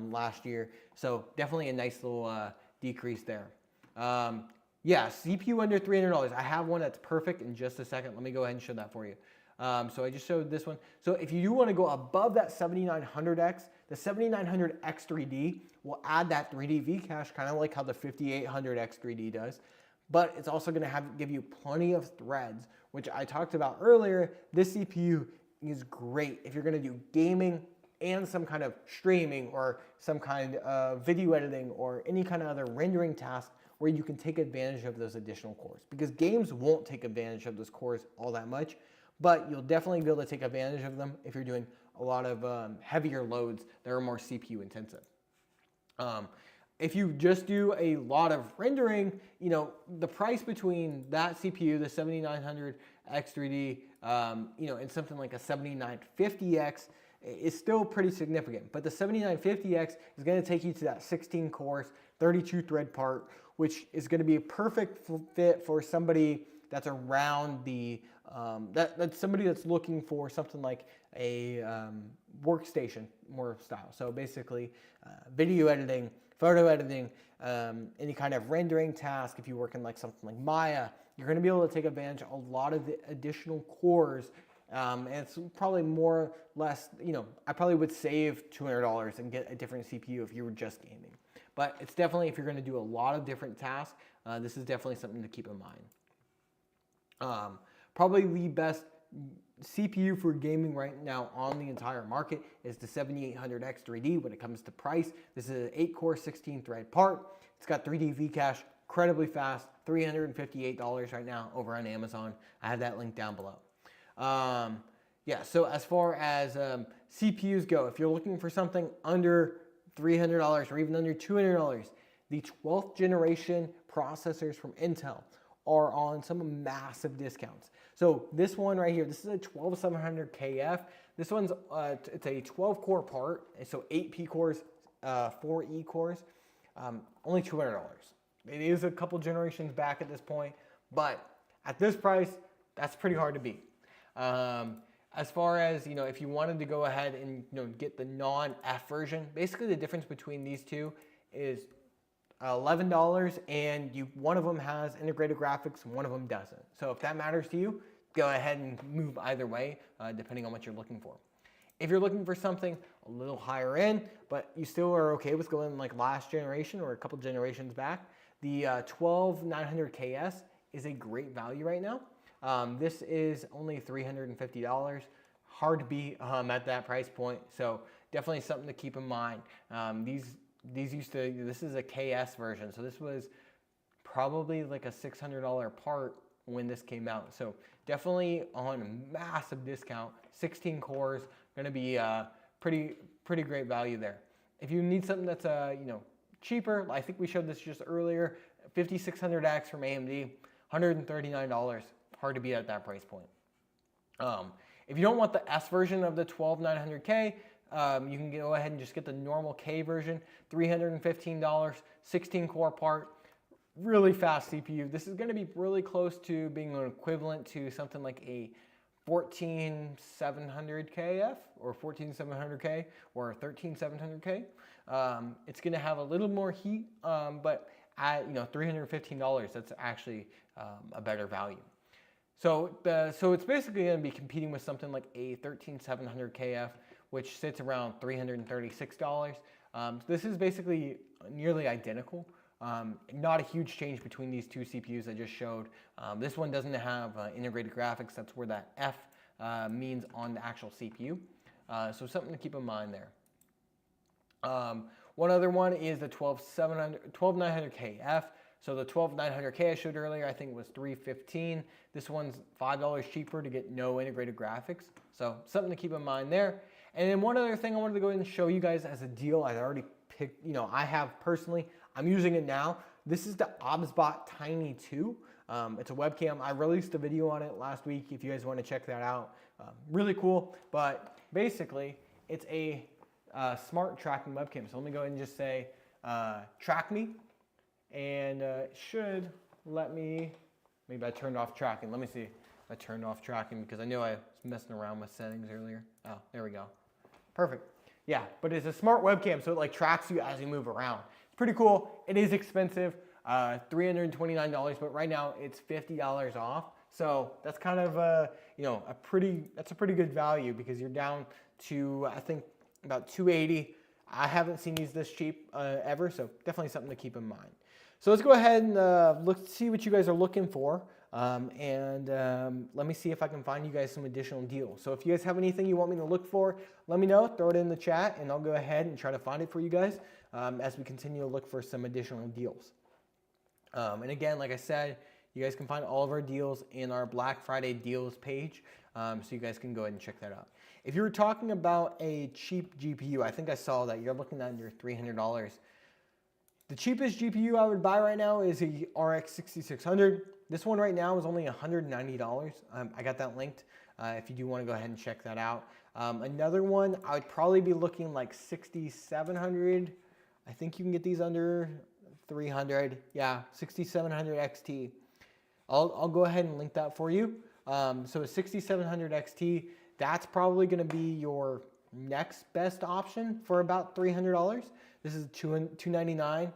last year. So definitely a nice little decrease there. Yeah, CPU under $300. I have one that's perfect in just a second. Let me go ahead and show that for you. So I just showed this one. So if you do want to go above that 7900X, the 7900X 3D will add that 3D V cache, kind of like how the 5800X 3D does. But it's also going to give you plenty of threads, which I talked about earlier. This CPU is great if you're going to do gaming and some kind of streaming or some kind of video editing or any kind of other rendering task where you can take advantage of those additional cores. Because games won't take advantage of those cores all that much, but you'll definitely be able to take advantage of them if you're doing a lot of heavier loads that are more CPU intensive. If you just do a lot of rendering, you know, the price between that CPU, the 7900X3D, you know, and something like a 7950X is still pretty significant. But the 7950X is going to take you to that 16 cores, 32 thread part, which is going to be a perfect fit for somebody that's around the, that's somebody that's looking for something like a workstation more style. So basically video editing, photo editing, any kind of rendering task. If you work in like something like Maya, you're going to be able to take advantage of a lot of the additional cores. And it's probably more or less, you know, I probably would save $200 and get a different CPU if you were just gaming. But it's definitely, if you're going to do a lot of different tasks, this is definitely something to keep in mind. Probably the best CPU for gaming right now on the entire market is the 7800X 3D when it comes to price. This is an 8-core, 16-thread part. It's got 3D V cache, incredibly fast, $358 right now over on Amazon. I have that link down below. Yeah, so as far as CPUs go, if you're looking for something under $300 or even under $200, the 12th generation processors from Intel are on some massive discounts. So this one right here, this is a 12700KF. This one's it's a 12-core part, so 8 P cores, 4 E cores, only $200. It is a couple generations back at this point, but at this price, that's pretty hard to beat. As far as, you know, if you wanted to go ahead and, you know, get the non-F version, basically the difference between these two is $11, and one of them has integrated graphics and one of them doesn't. So if that matters to you, go ahead and move either way, depending on what you're looking for. If you're looking for something a little higher end, but you still are okay with going like last generation or a couple generations back, the 12900KS is a great value right now. This is only $350. Hard to beat at that price point, so definitely something to keep in mind. This is a KS version, so this was probably like a $600 part when this came out. So definitely on a massive discount. 16 cores, going to be pretty great value there. If you need something that's you know, cheaper, I think we showed this just earlier. 5600X from AMD, $139. Hard to beat at that price point. If you don't want the S version of the 12900K, you can go ahead and just get the normal K version, $315, 16 core part, really fast CPU. This is going to be really close to being an equivalent to something like a 14700KF or 14700K or 13700K. It's going to have a little more heat, but at, you know, $315, that's actually a better value. So it's basically going to be competing with something like a 13700KF, which sits around $336. This is basically nearly identical. Not a huge change between these two CPUs I just showed. This one doesn't have integrated graphics. That's where that F means on the actual CPU. So something to keep in mind there. One other one is the 12900KF. So the 12900K I showed earlier, I think was $315. This one's $5 cheaper to get no integrated graphics. So something to keep in mind there. And then one other thing I wanted to go ahead and show you guys as a deal I already picked, you know, I have personally, I'm using it now. This is the OBSBot Tiny 2. It's a webcam. I released a video on it last week if you guys want to check that out. Really cool, but basically it's a smart tracking webcam. So let me go ahead and just say, track me. And it should let me, maybe I turned off tracking. Let me see if I turned off tracking because I know I was messing around with settings earlier. Oh, there we go. Perfect. Yeah, but it's a smart webcam, so it like tracks you as you move around. It's pretty cool. It is expensive, $329, but right now it's $50 off. So that's kind of that's a pretty good value because you're down to, I think, about 280. I haven't seen these this cheap ever, so definitely something to keep in mind. So let's go ahead and see what you guys are looking for. Let me see if I can find you guys some additional deals. So if you guys have anything you want me to look for, let me know, throw it in the chat, and I'll go ahead and try to find it for you guys as we continue to look for some additional deals. And again, like I said, you guys can find all of our deals in our Black Friday deals page, so you guys can go ahead and check that out. If you were talking about a cheap GPU, I think I saw that you're looking at your $300. The cheapest GPU I would buy right now is a RX 6600. This one right now is only $190. I got that linked if you do want to go ahead and check that out. Another one, I would probably be looking like 6700. I think you can get these under 300. Yeah, 6700 XT. I'll go ahead and link that for you. So a 6700 XT, that's probably going to be your next best option for about $300. This is $299.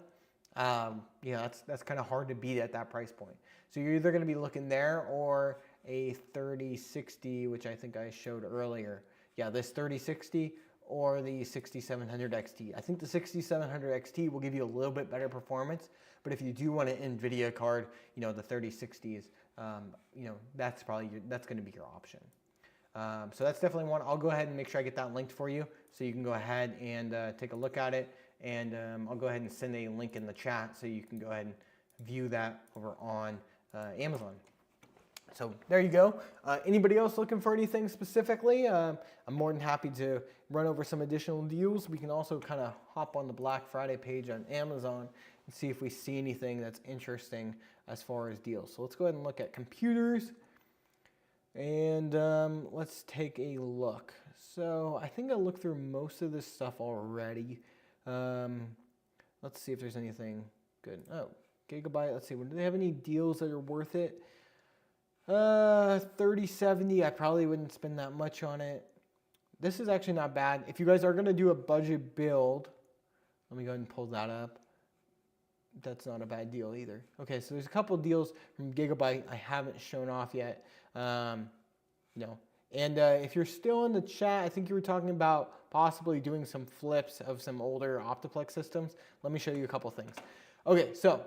Yeah, that's kind of hard to beat at that price point. So you're either going to be looking there or a 3060, which I think I showed earlier. Yeah, this 3060 or the 6700 XT. I think the 6700 XT will give you a little bit better performance, but if you do want an NVIDIA card, the 3060s, that's going to be your option. So that's definitely one. I'll go ahead and make sure I get that linked for you so you can go ahead and take a look at it. And I'll go ahead and send a link in the chat so you can go ahead and view that over on Amazon. So there you go. Anybody else looking for anything specifically? I'm more than happy to run over some additional deals. We can also kind of hop on the Black Friday page on Amazon and see if we see anything that's interesting as far as deals. So let's go ahead and look at computers. And let's take a look. So I think I looked through most of this stuff already. Let's see if there's anything good. Oh, Gigabyte. Let's see. Do they have any deals that are worth it? 3070. I probably wouldn't spend that much on it. This is actually not bad. If you guys are going to do a budget build, let me go ahead and pull that up. That's not a bad deal either. Okay, so there's a couple deals from Gigabyte I haven't shown off yet. And if you're still in the chat, I think you were talking about possibly doing some flips of some older Optiplex systems. Let me show you a couple things. Okay, so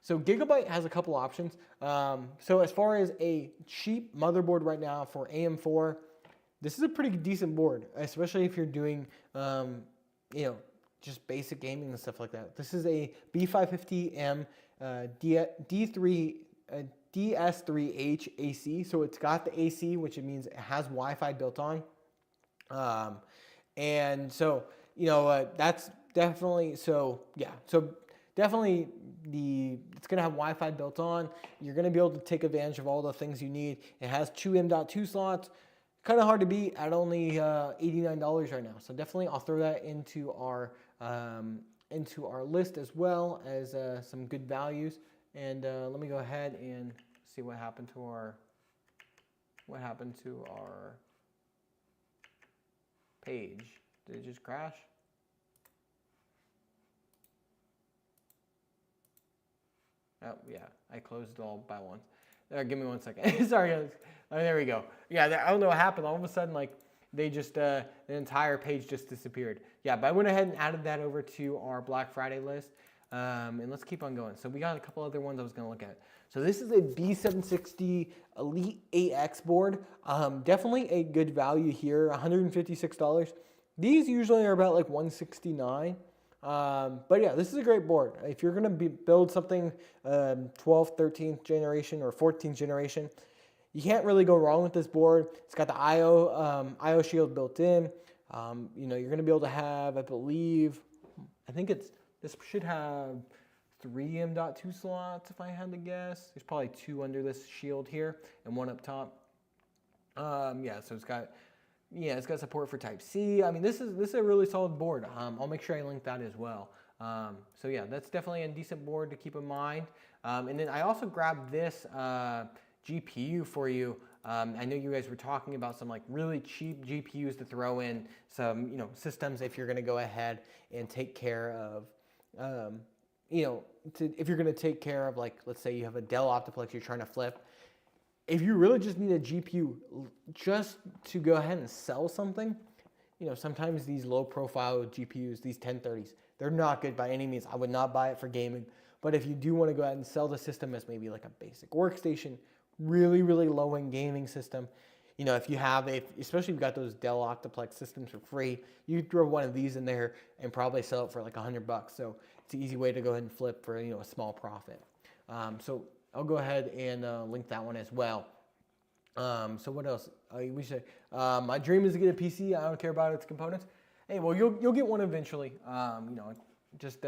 Gigabyte has a couple options. So as far as a cheap motherboard right now for AM4, this is a pretty decent board, especially if you're doing, just basic gaming and stuff like that. This is a B550M DS3H AC. So it's got the AC, which means it has Wi-Fi built on. And so, that's definitely, so yeah. So definitely it's going to have Wi-Fi built on. You're going to be able to take advantage of all the things you need. It has two M.2 slots. Kind of hard to beat at only $89 right now. So definitely I'll throw that into our list as well as some good values. And let me go ahead and see what happened to our page. Did it just crash? Oh yeah, I closed it all by once. Give me 1 second. Sorry guys. Oh, there we go. Yeah, I don't know what happened. All of a sudden, they just the entire page just disappeared. Yeah, but I went ahead and added that over to our Black Friday list. And let's keep on going. So we got a couple other ones I was going to look at. So this is a B760 Elite 8X board. Definitely a good value here, $156. These usually are about like $169. But yeah, this is a great board. If you're going to build something 12th, 13th generation or 14th generation, you can't really go wrong with this board. It's got the IO shield built in. You're going to be able to have, I think this should have 3 M.2 slots if I had to guess. There's probably 2 under this shield here and 1 up top. So it's got support for Type-C. I mean, this is a really solid board. I'll make sure I link that as well. So yeah, that's definitely a decent board to keep in mind. And then I also grabbed this GPU for you. I know you guys were talking about some really cheap GPUs to throw in some systems if you're going to go ahead and take care of if you're going to take care of let's say you have a Dell Optiplex you're trying to flip. if you really just need a GPU just to go ahead and sell something, sometimes these low profile GPUs, these 1030s, they're not good by any means. I would not buy it for gaming. But if you do want to go ahead and sell the system as maybe like a basic workstation, really, really low end gaming system, if you have, especially if you've got those Dell Octoplex systems for free, you throw one of these in there and probably sell it for like $100. So it's an easy way to go ahead and flip for a small profit. So I'll go ahead and link that one as well. So what else? We should. My dream is to get a PC. I don't care about its components. Hey, well, you'll get one eventually. Just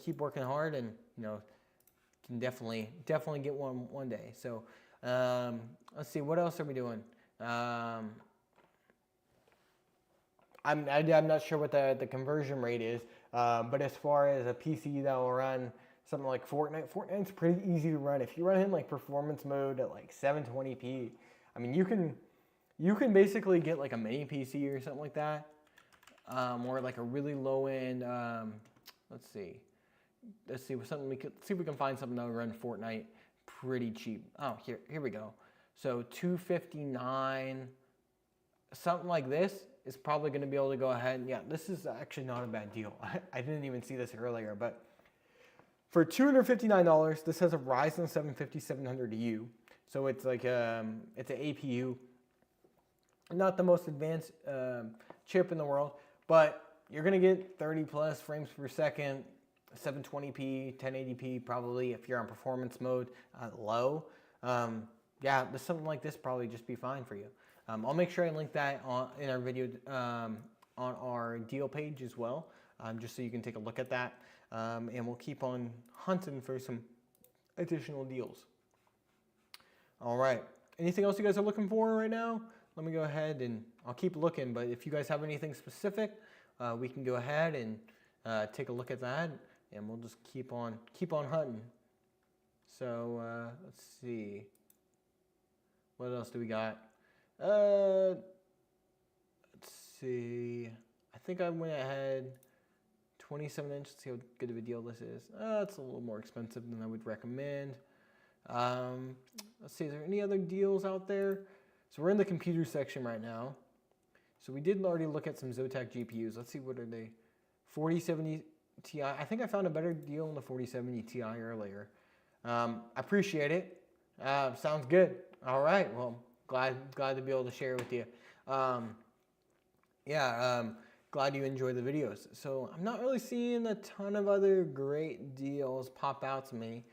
keep working hard, and can definitely get one day. So let's see, what else are we doing? I'm not sure what the conversion rate is, but as far as a PC that will run something like Fortnite's pretty easy to run. If you run in like performance mode at like 720p, I mean you can basically get like a mini PC or something like that, or like a really low end. Let's see something see if we can find something that will run Fortnite pretty cheap. Oh, here we go. So 259, something like this is probably going to be able to go ahead. Yeah, this is actually not a bad deal. I didn't even see this earlier, but for $259, this has a Ryzen 7 5700U. So it's like it's an APU, not the most advanced chip in the world, but you're going to get 30 plus frames per second, 720p, 1080p probably if you're on performance mode low. Yeah, something like this probably just be fine for you. I'll make sure I link that in our video on our deal page as well, just so you can take a look at that. And we'll keep on hunting for some additional deals. All right. Anything else you guys are looking for right now? Let me go ahead and I'll keep looking. But if you guys have anything specific, we can go ahead and take a look at that, and we'll just keep on hunting. So let's see. What else do we got? Let's see. I think I went ahead 27 inch. Let's see how good of a deal this is. It's a little more expensive than I would recommend. Let's see. Is there any other deals out there? So we're in the computer section right now. So we did already look at some Zotac GPUs. Let's see, what are they? 4070 Ti. I think I found a better deal on the 4070 Ti earlier. I appreciate it. Sounds good. All right. Well, glad to be able to share with you. Glad you enjoy the videos. So I'm not really seeing a ton of other great deals pop out to me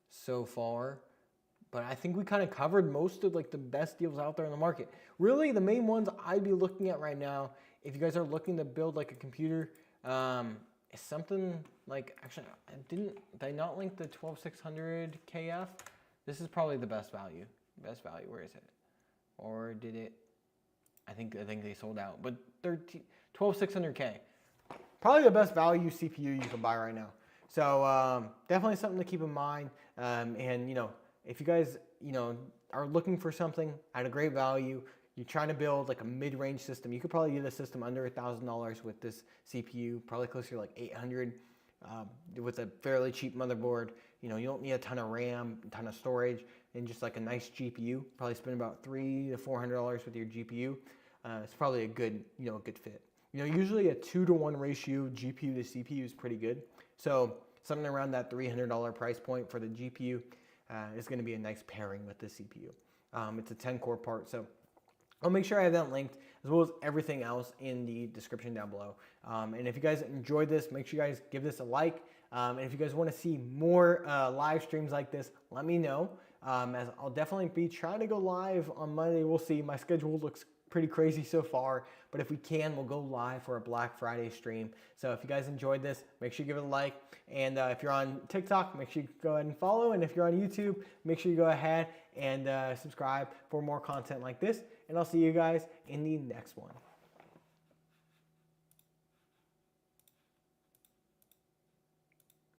so far. But I think we kind of covered most of like the best deals out there in the market. Really, the main ones I'd be looking at right now, if you guys are looking to build like a computer, is something like, actually, did I not link the 12600 KF? This is probably the best value. Best value, where is it? Or did it? I think they sold out. But 12600K, probably the best value CPU you can buy right now. So definitely something to keep in mind. And if you guys are looking for something at a great value, you're trying to build like a mid-range system, you could probably get a system under $1,000 with this CPU, probably closer to like $800 with a fairly cheap motherboard. You don't need a ton of RAM, a ton of storage, and just like a nice GPU. Probably spend about $300 to $400 with your GPU. It's probably a good fit. Usually a 2-to-1 ratio GPU to CPU is pretty good. So something around that $300 price point for the GPU is going to be a nice pairing with the CPU. It's a 10-core part, so I'll make sure I have that linked, as well as everything else in the description down below. And if you guys enjoyed this, make sure you guys give this a like. And if you guys want to see more live streams like this, let me know. As I'll definitely be trying to go live on Monday. We'll see. My schedule looks pretty crazy so far, but if we can, we'll go live for a Black Friday stream. So if you guys enjoyed this, make sure you give it a like. And if you're on TikTok, make sure you go ahead and follow. And if you're on YouTube, make sure you go ahead and subscribe for more content like this. And I'll see you guys in the next one.